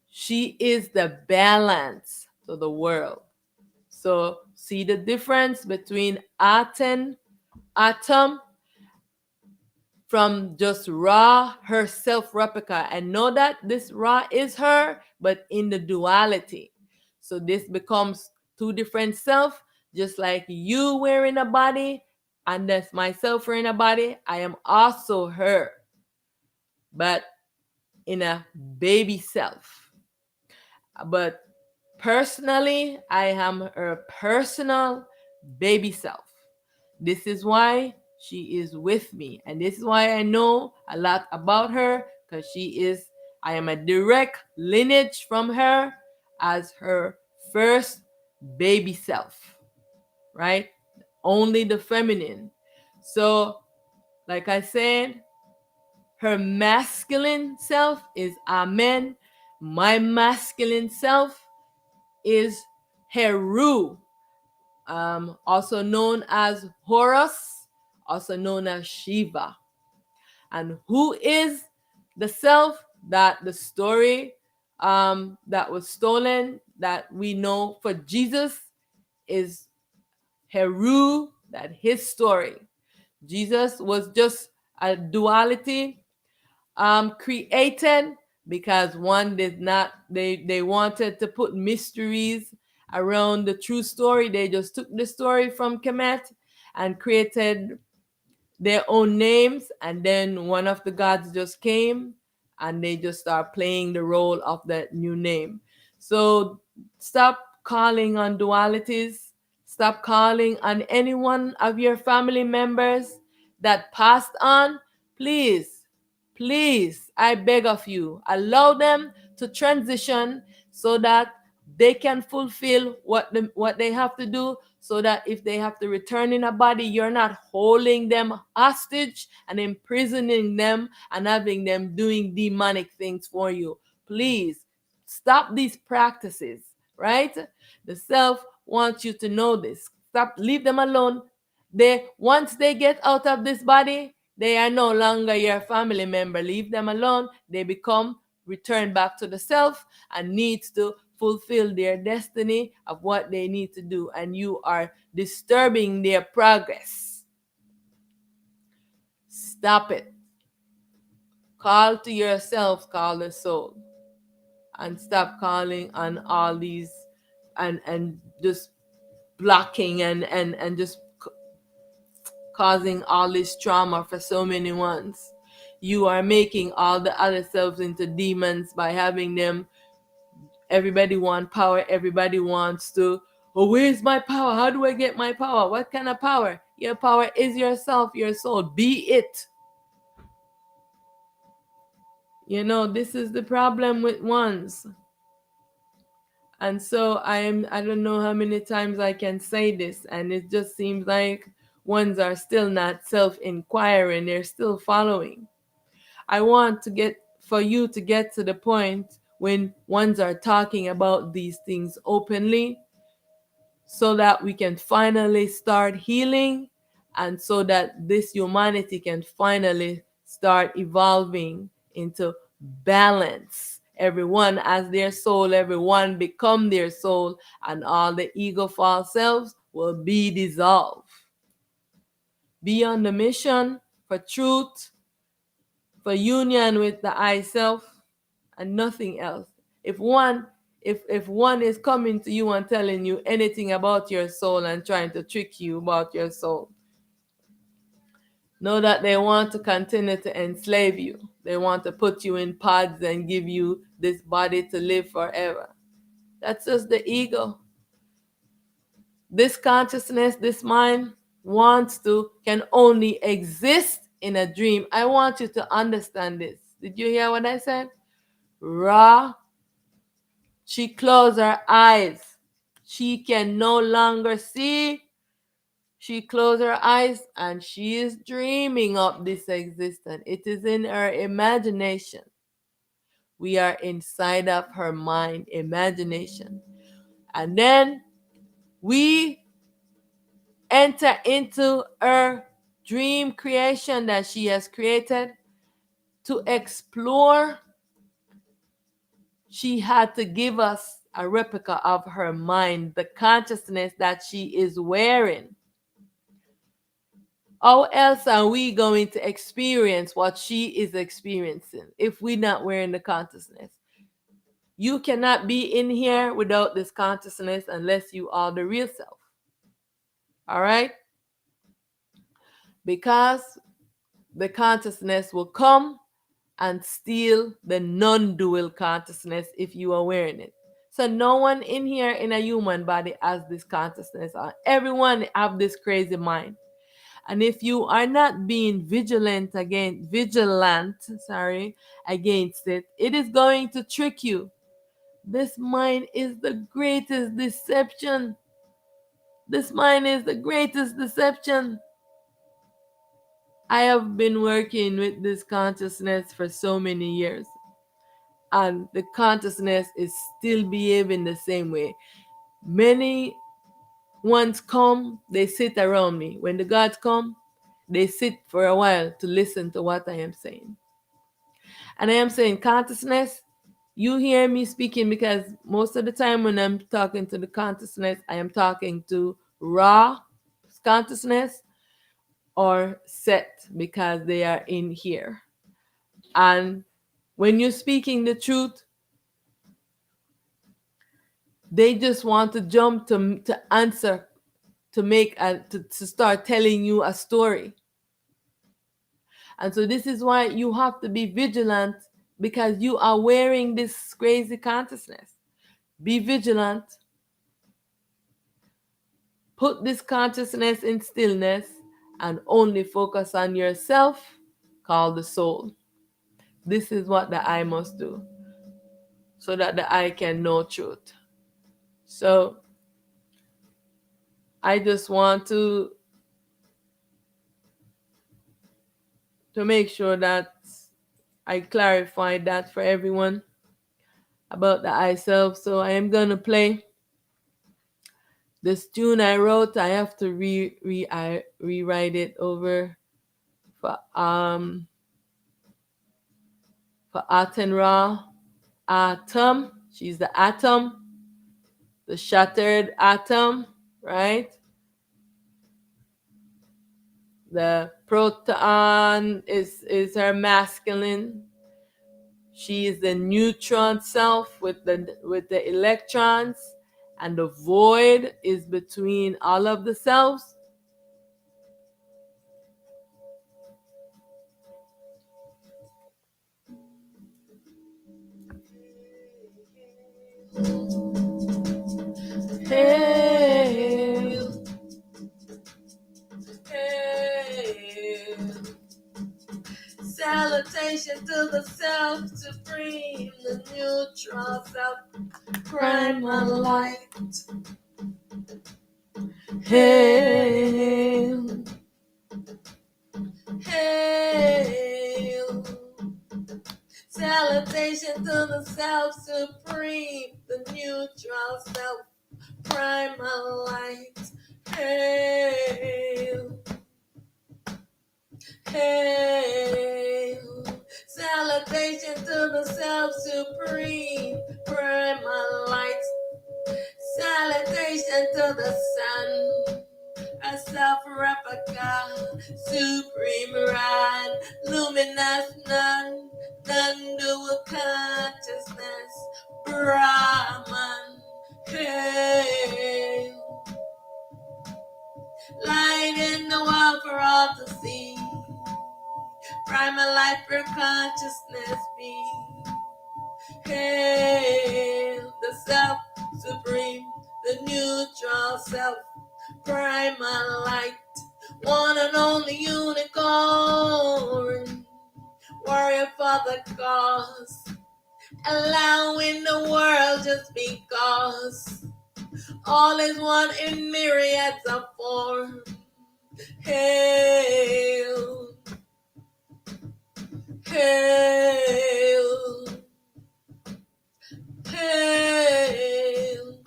she is the balance to the world. So see the difference between Aten, Atom, from just Ra, her self replica, and know that this Ra is her, but in the duality. So this becomes two different self, just like you wearing a body, and that's myself wearing a body. I am also her, but in a baby self. But personally, I am her personal baby self. This is why she is with me. And this is why I know a lot about her, because I am a direct lineage from her as her first baby self, right? Only the feminine. So, like I said, her masculine self is Amen. My masculine self is Heru, also known as Horus, also known as Shiva. And who is the self that the story that was stolen that we know for Jesus is Heru, that his story. Jesus was just a duality created because one did not, they wanted to put mysteries around the true story. They just took the story from Kemet and created their own names, and then one of the gods just came and they just start playing the role of that new name. So stop calling on dualities. Stop calling on any one of your family members that passed on. Please, please, I beg of you, allow them to transition so that they can fulfill what they have to do, so that if they have to return in a body, you're not holding them hostage and imprisoning them and having them doing demonic things for you. Please stop these practices, right? The self wants you to know this. Stop, leave them alone. They once they get out of this body, they are no longer your family member. Leave them alone. They become return back to the self and needs to fulfill their destiny of what they need to do, and you are disturbing their progress. Stop it. Call to yourself, call the soul, and stop calling on all these and just blocking and just causing all this trauma for so many ones. You are making all the other selves into demons by having them. Everybody wants power. Everybody wants to, oh, where's my power? How do I get my power? What kind of power? Your power is yourself, your soul. Be it. This is the problem with ones. And so I don't know how many times I can say this, and it just seems like ones are still not self-inquiring. They're still following. I want for you to get to the point when ones are talking about these things openly, so that we can finally start healing, and so that this humanity can finally start evolving into balance. Everyone as their soul, everyone become their soul, and all the ego false selves will be dissolved. Be on the mission for truth, for union with the I self, and nothing else. If one is coming to you and telling you anything about your soul and trying to trick you about your soul, know that they want to continue to enslave you. They want to put you in pods and give you this body to live forever. That's just the ego. This consciousness, this mind, can only exist in a dream. I want you to understand this. Did you hear what I said? Ra, she closed her eyes. She can no longer see. She closed her eyes and she is dreaming of this existence. It is in her imagination. We are inside of her mind, imagination. And then we enter into her dream creation that she has created to explore. She had to give us a replica of her mind, the consciousness that she is wearing. How else are we going to experience what she is experiencing if we're not wearing the consciousness? You cannot be in here without this consciousness unless you are the real self. All right? Because the consciousness will come and steal the non-dual consciousness if you are wearing it. So no one in here in a human body has this consciousness. Everyone have this crazy mind. And if you are not being vigilant against it, it is going to trick you. This mind is the greatest deception. This mind is the greatest deception. I have been working with this consciousness for so many years, and the consciousness is still behaving the same way. Many ones come, they sit around me. When the gods come, they sit for a while to listen to what I am saying. And I am saying, consciousness, you hear me speaking, because most of the time when I'm talking to the consciousness, I am talking to raw consciousness or set, because they are in here. And when you're speaking the truth, they just want to jump to answer, to start telling you a story. And so this is why you have to be vigilant, because you are wearing this crazy consciousness. Be vigilant. Put this consciousness in stillness and only focus on yourself, called the soul. This is what the I must do, so that the I can know truth. So I just want to make sure that I clarify that for everyone about the I self. So I am going to play this tune I wrote. I have to rewrite it over for Aten Ra. Atom. She's the atom, the shattered atom, right? The proton is her masculine. She is the neutron self with the electrons, and the void is between all of the selves. Hail, hail. Salutation to the self supreme, the neutral self, primal light. Hail, hail. Salutation Salutation to the self-supreme, the neutral self, primal light. Hail, hail. Salutation to the self-supreme, primal light. Salutation to the sun, a self-replica, supreme rod, luminous none, non-dual consciousness, Brahman, hail. Light in the world for all to see, primal light for consciousness be. Hail, the self supreme, the neutral self, primal light, one and only unicorn, warrior for the cause, allowing the world just because all is one in myriads of form. Hail, hail, hail,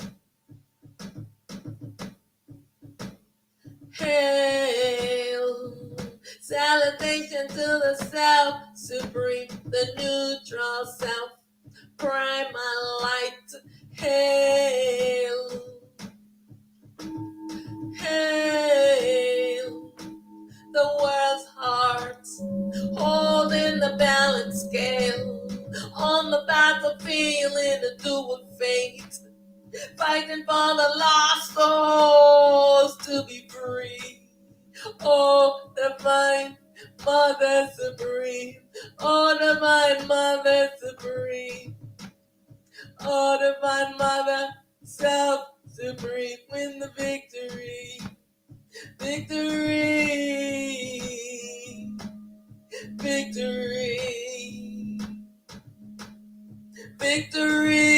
hail. Salutation to the self supreme, the neutral self, primal light. Hail, hail. The world's heart, holding the balance scale, on the battlefield in a dual fate, fighting for the lost souls to be free. Oh, divine Mother Supreme, oh, divine Mother Supreme, oh, divine Mother Self-Supreme, win the victory. Victory, victory, victory,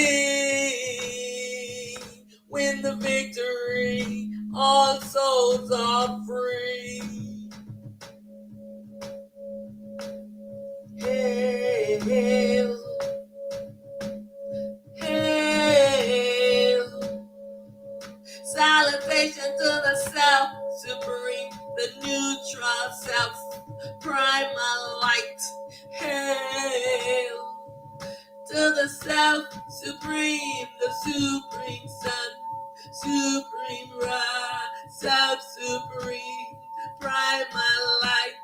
win the victory, all souls are free. Hail, hail, salutation to the self-supreme, the neutral self, primal light. Hail to the self-supreme, the supreme sun, supreme Ra, self-supreme, primal light,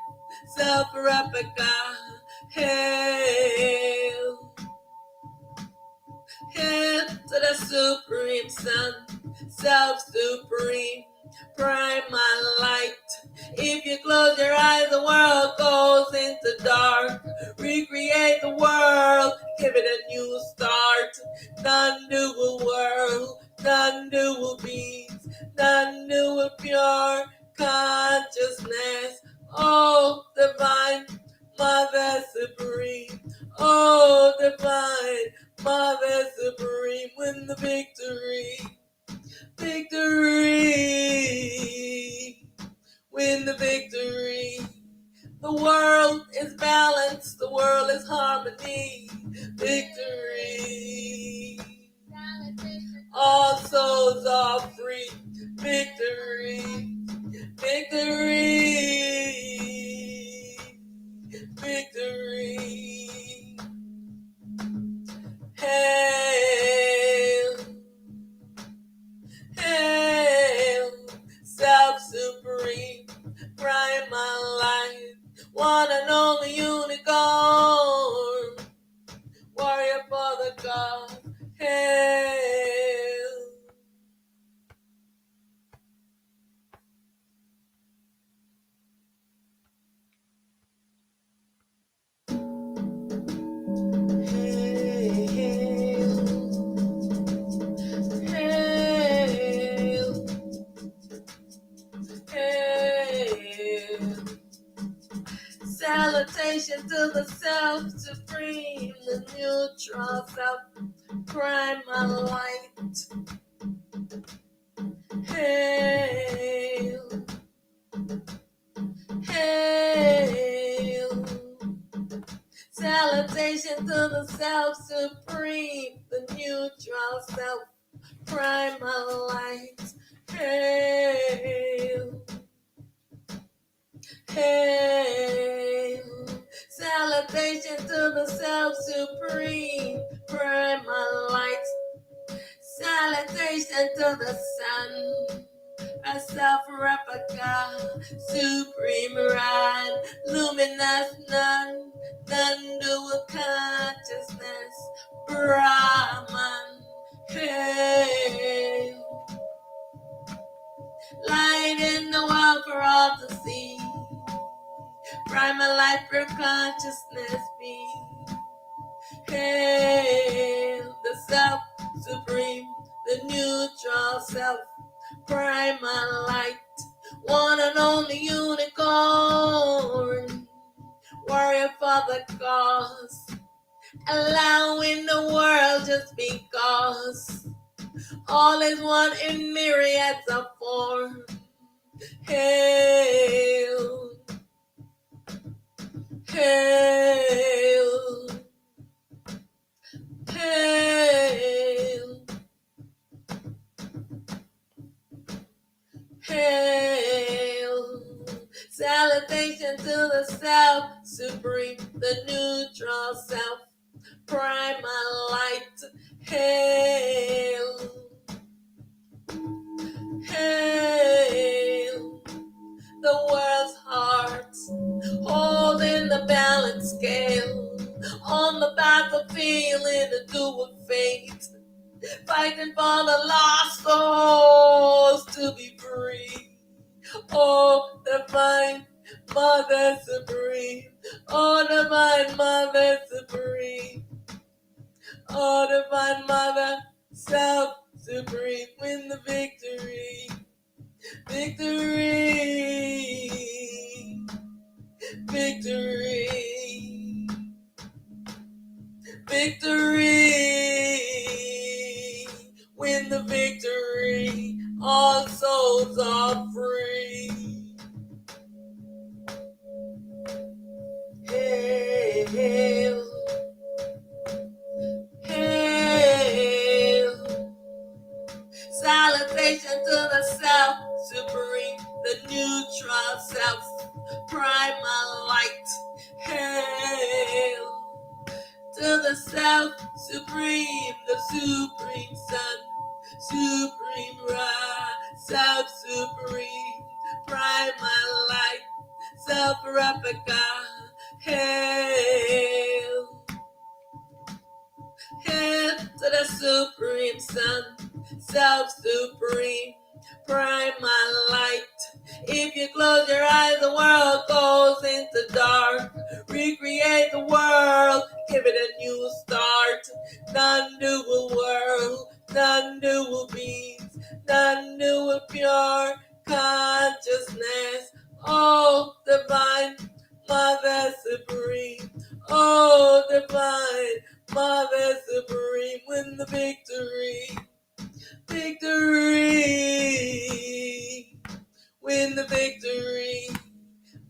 self-replica. Hail, hail to the supreme sun, self-supreme, primal light. If you close your eyes, the world goes into dark. Recreate the world, give it a new start. Non-dual world, non-dual beings, non-dual pure consciousness. Oh, divine Mother Supreme, oh, divine Mother Supreme, win the victory. Victory, win the victory. The world is balance, the world is harmony. Victory, all souls are free. Victory, victory, victory. Hail, hail, self-supreme, primal light, one and only unicorn, warrior for the cause. Hail. Salutation to the self-supreme, the neutral self, primal light. Hail, hail. Salutation Salutation to the self-supreme, the neutral self, primal light. Hail, hail. Salutation to the self-supreme, primal light. Salutation to the sun, a self-replica, supreme rod, luminous none, non-dual consciousness, Brahman, hail. Light in the world for all to see, primal light for consciousness be. Hail, the self-supreme, the neutral self, primal light, one and only unicorn, warrior for the cause, allowing the world just because, all is one in myriads of form. Hail, hail, hail, hail. Salutation to the self-supreme, the neutral self, primal light. Hail, hail. The world's heart, holding the balance scale, on the battlefield in a dual fate, fighting for the lost souls to be free. Oh, divine Mother Supreme, oh, divine Mother Supreme, oh, divine Mother Self-Supreme, win the victory, victory, victory, victory, win the victory, all souls are free. Hail, hail. Salutation to the self-supreme, the neutral self, primal light. Hail to the self-supreme, the supreme sun, supreme Ra, self-supreme, primal light, self-replica. Hail, hail to the supreme sun, self-supreme, primal light. If you close your eyes, the world goes into dark. Recreate the world, give it a new start. Non-dual world, non-dual beings, non-dual pure consciousness. Oh, divine Mother Supreme, oh, divine Mother Supreme, win the victory, victory, win the victory.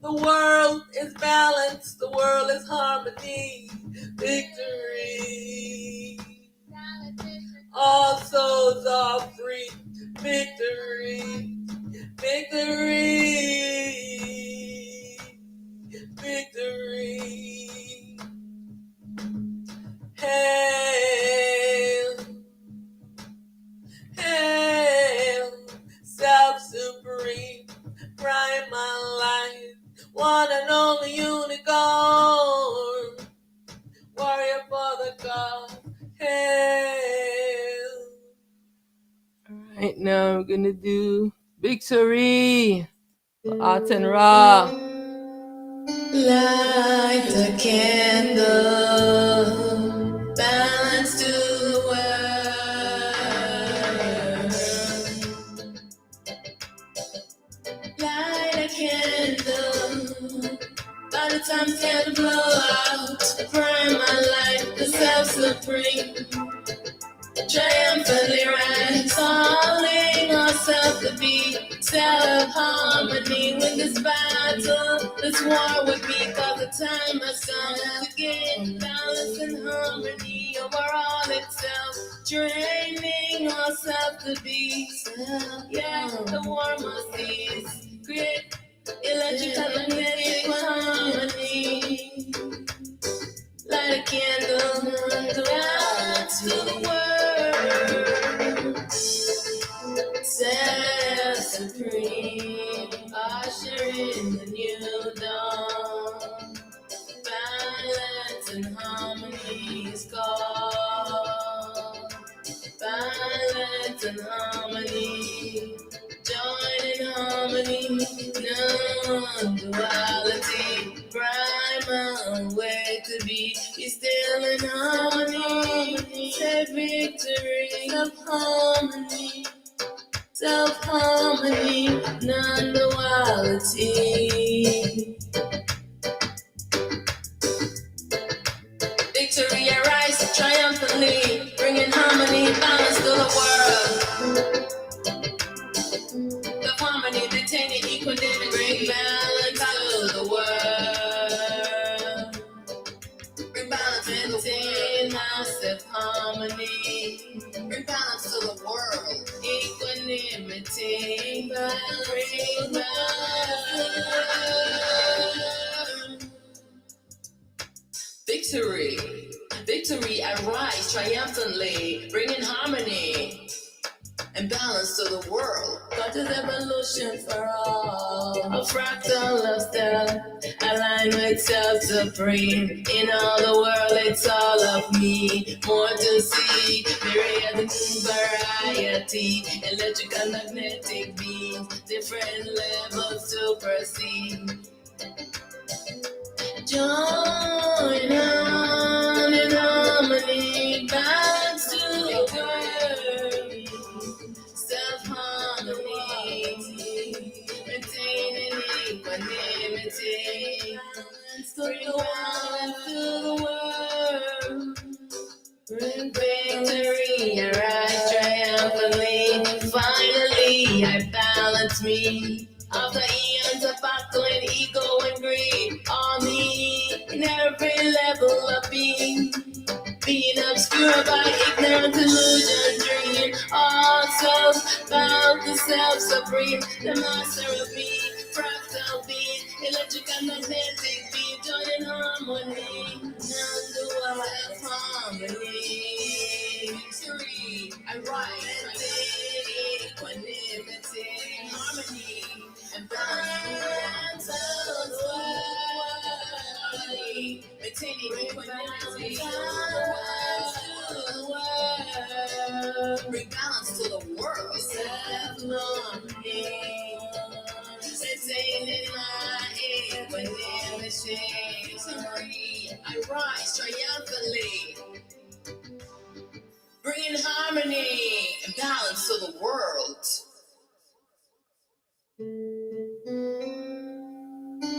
The world is balance, the world is harmony, victory. All souls are free, victory, victory, victory. Hail, hail, self-supreme, primal light, one and only unicorn, warrior for the cause. Hail. Alright, now I'm gonna do victory for Aten Ra. Light the candle, balance to the world. Light a candle, by the time the candle blow out, primal light, the self-supreme, triumphantly rise, calling ourselves to be self-harmony. Win this battle, this war with me, cause the time has come to get down training ourselves to be, the warmer seas, create electrical magnetic harmony, light a candle to the world, set supreme, ushering the new dawn, balance and harmony is called, balance and harmony, join in harmony, non-duality, primal way to be still in harmony, say victory, self-harmony, self-harmony, non-duality. Victory arise triumphantly, bringing harmony, balance to the world. The harmony, maintaining equanimity, bring balance to the world. Bring balance, maintain ourselves harmony. Bring balance to the world. Equanimity, bring balance. Victory, victory arise triumphantly, bringing harmony and balance to the world. God is evolution for all. A fractal lifestyle, align with self-supreme. In all the world, it's all of me. More to see, myriad and variety. Electrical magnetic beams, different levels to perceive. Join on in harmony, balance to the world. Self-harmony, maintaining equanimity, bring balance to the world, bring victory, arise triumphantly, finally I balance me, after eons of battling ego and greed, on me, in every level of being obscured by ignorant illusion, dream. All souls bound to self-supreme, the master of me, fractal being, electrical magnetic being, join in harmony, non-dual harmony. Victory, arise, equanimity, harmony, and balance of the world, maintaining equanimity. Bring balance to the world. Self-harmony, maintaining my equanimity. I rise triumphantly, bringing harmony and balance to the world.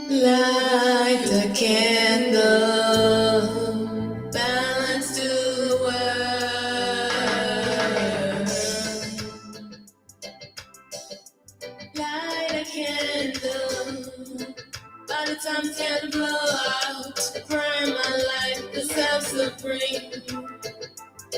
Light a candle, balance to the world. Light a candle, by the time the candle blow out, primal light, the self-supreme,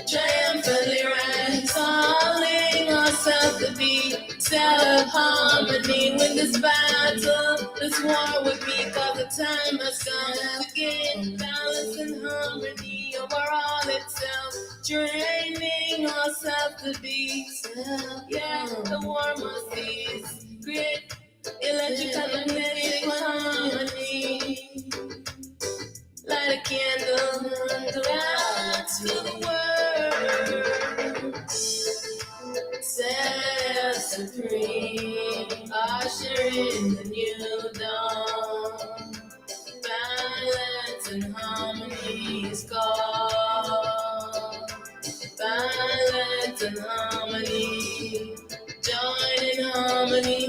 triumphantly rise, calling ourselves to be self-harmony. Win this battle, this war with me, cause the time has come to gain balance and harmony over all itself, training ourselves to be the warmer seas, create electrical magnetic harmony, light a candle to the world, self-supreme, ushering the new dawn, balance and harmony is called, balance and harmony, join in harmony,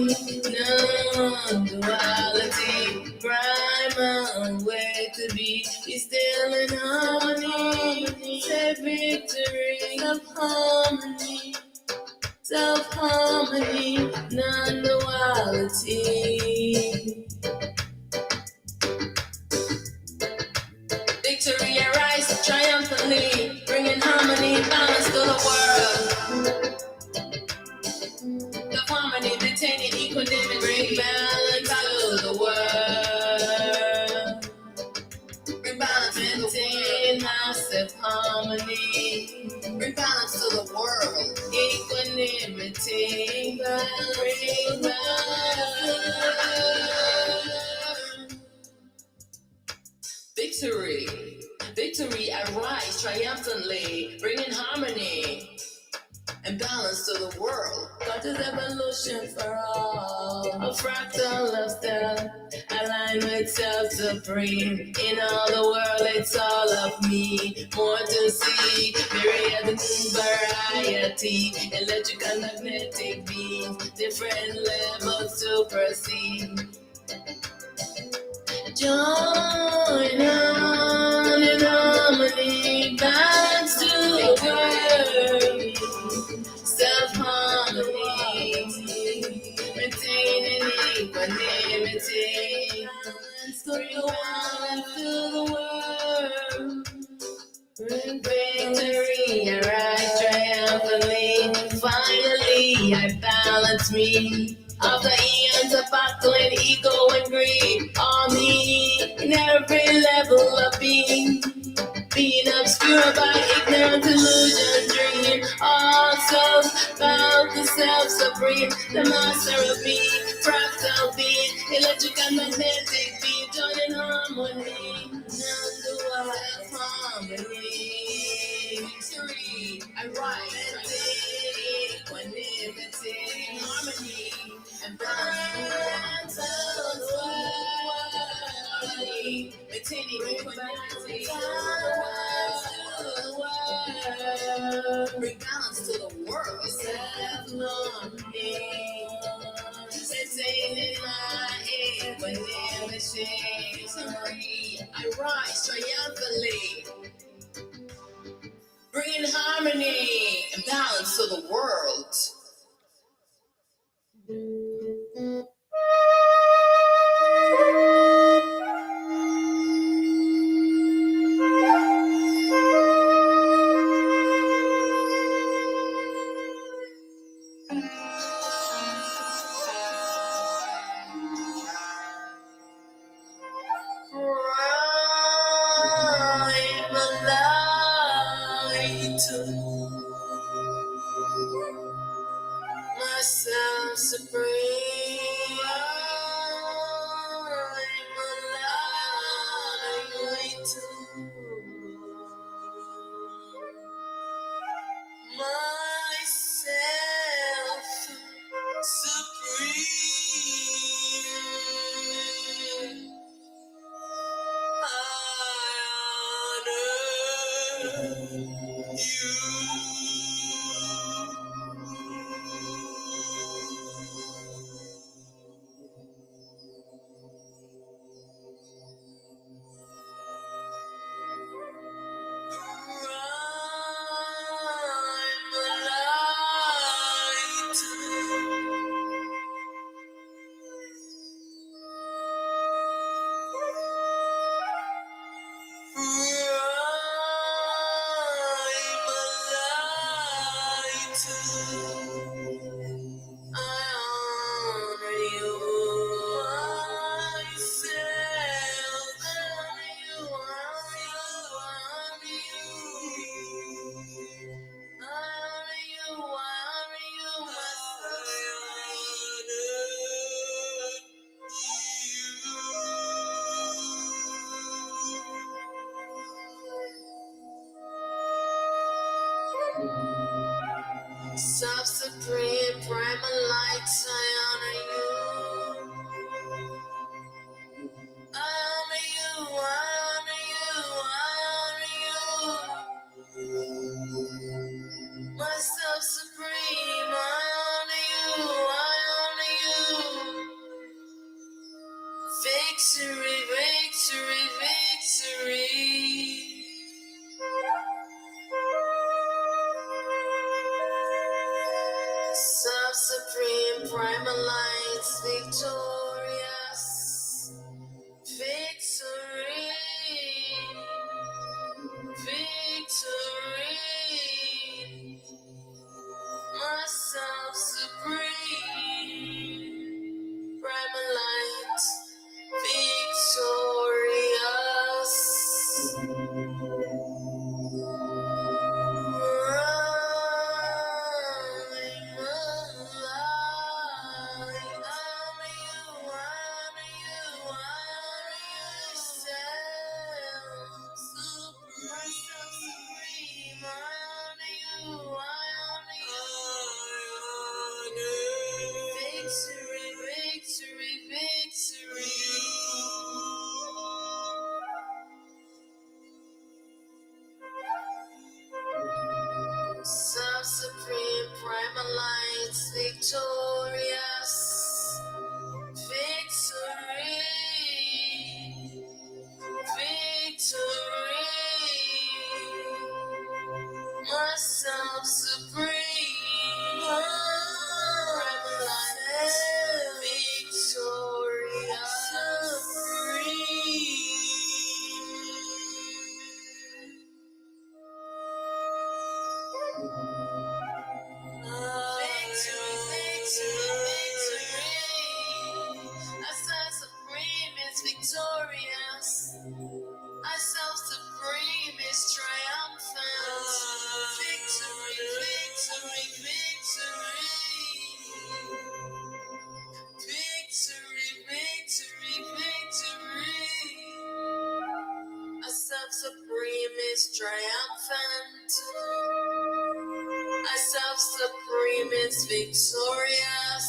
non-duality, primal way to be still in harmony, say victory, self-harmony, self-harmony, non-duality. Victory arise triumphantly, bringing harmony, balance to the world. Maintain massive harmony. Bring balance to the world. Equanimity. Bring balance. Victory. Victory, I rise triumphantly, bringing harmony and balance to the world. God is evolution for all. A fractal of self, aligned with self-supreme. In all the world, it's all of me. More to see, myriad variety. Electrical magnetic beams, different levels to proceed. Join on in harmony, balance to the world. Self-harmony, maintaining equanimity. Bring balance to the world. Bring victory, I rise triumphantly. Finally, I balance me. After eons of battling ego and greed, all me in every level of being obscured by ignorance, illusion, dream. All souls bound to self-supreme, the master of me, fractal being, electrical magnetic being, joining harmony. Non-dual harmony. Victory, I rise, equanimity, harmony, and balance of the world. Maintaining equanimity, bring balance to the world. Self-harmony, maintaining my equanimity. I rise triumphantly, bringing harmony and balance to the world. Myself supreme, I'm alive to myself supreme. I honor you. Self-supreme, primal lights, I honor you. I honor you, I honor you, I honor you. Myself supreme, I honor you, I honor you. Victory, victory, victory. Self-supreme, primal lights, victorious, victory, victory, myself supreme, primal lights, victorious. Supreme primal lights, victorious, victory, victory, myself supreme, primal lights, victorious, supreme. Victory, victory, victory. Ourselves supreme is victorious. Ourselves supreme is triumphant. Victory, victory, victory. Victory, victory, victory. Ourselves supreme is triumphant. Ourself supreme is victorious.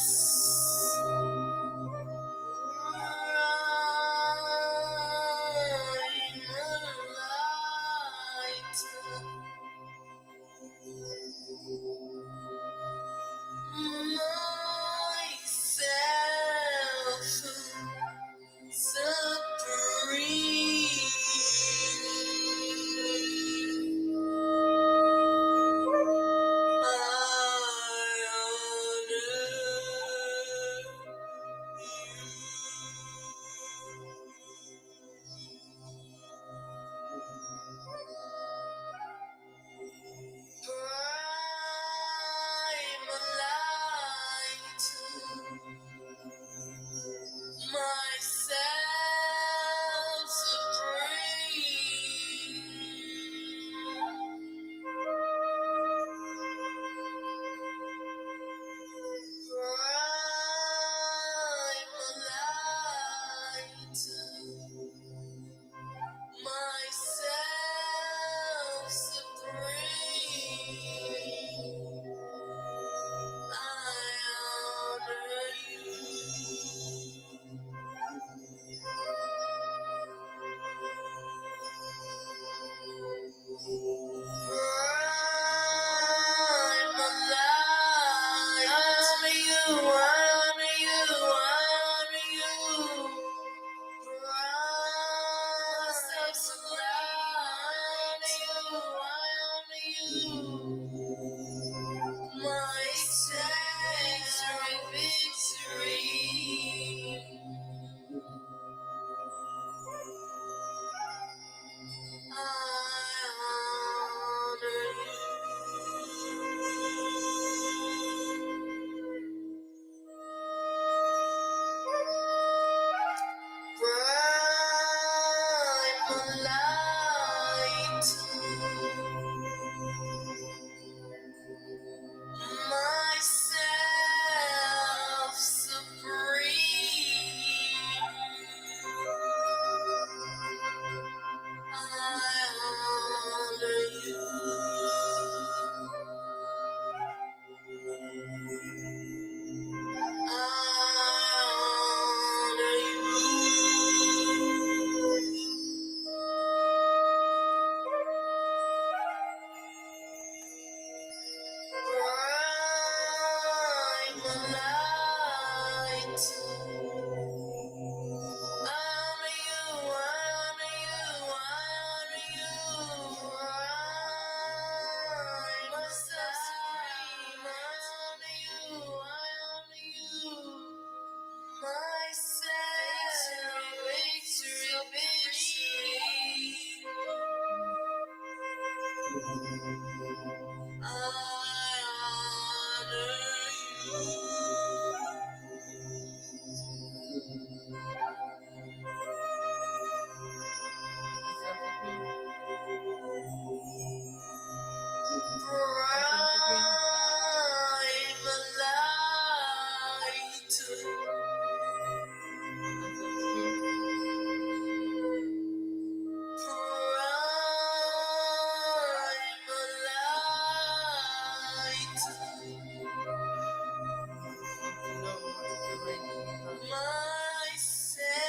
Myself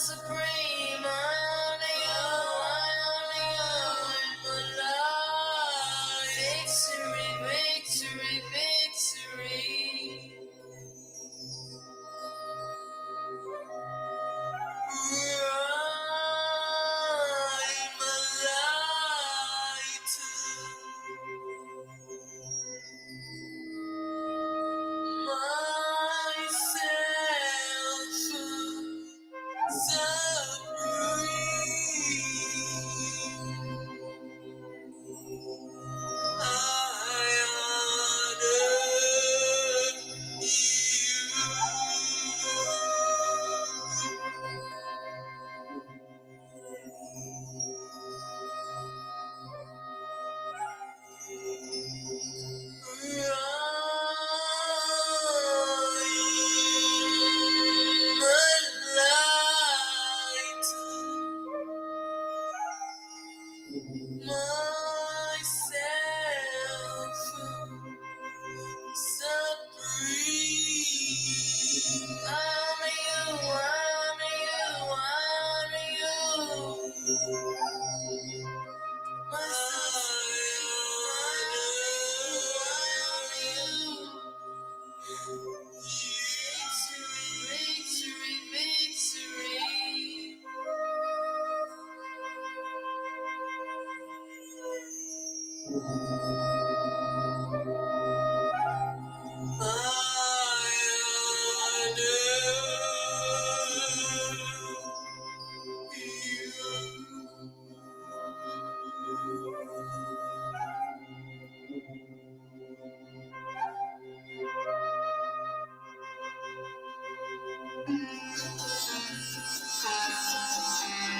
supreme, only you, my life. Victory, victory, victory. I'm a light. Myself supreme. I honor you.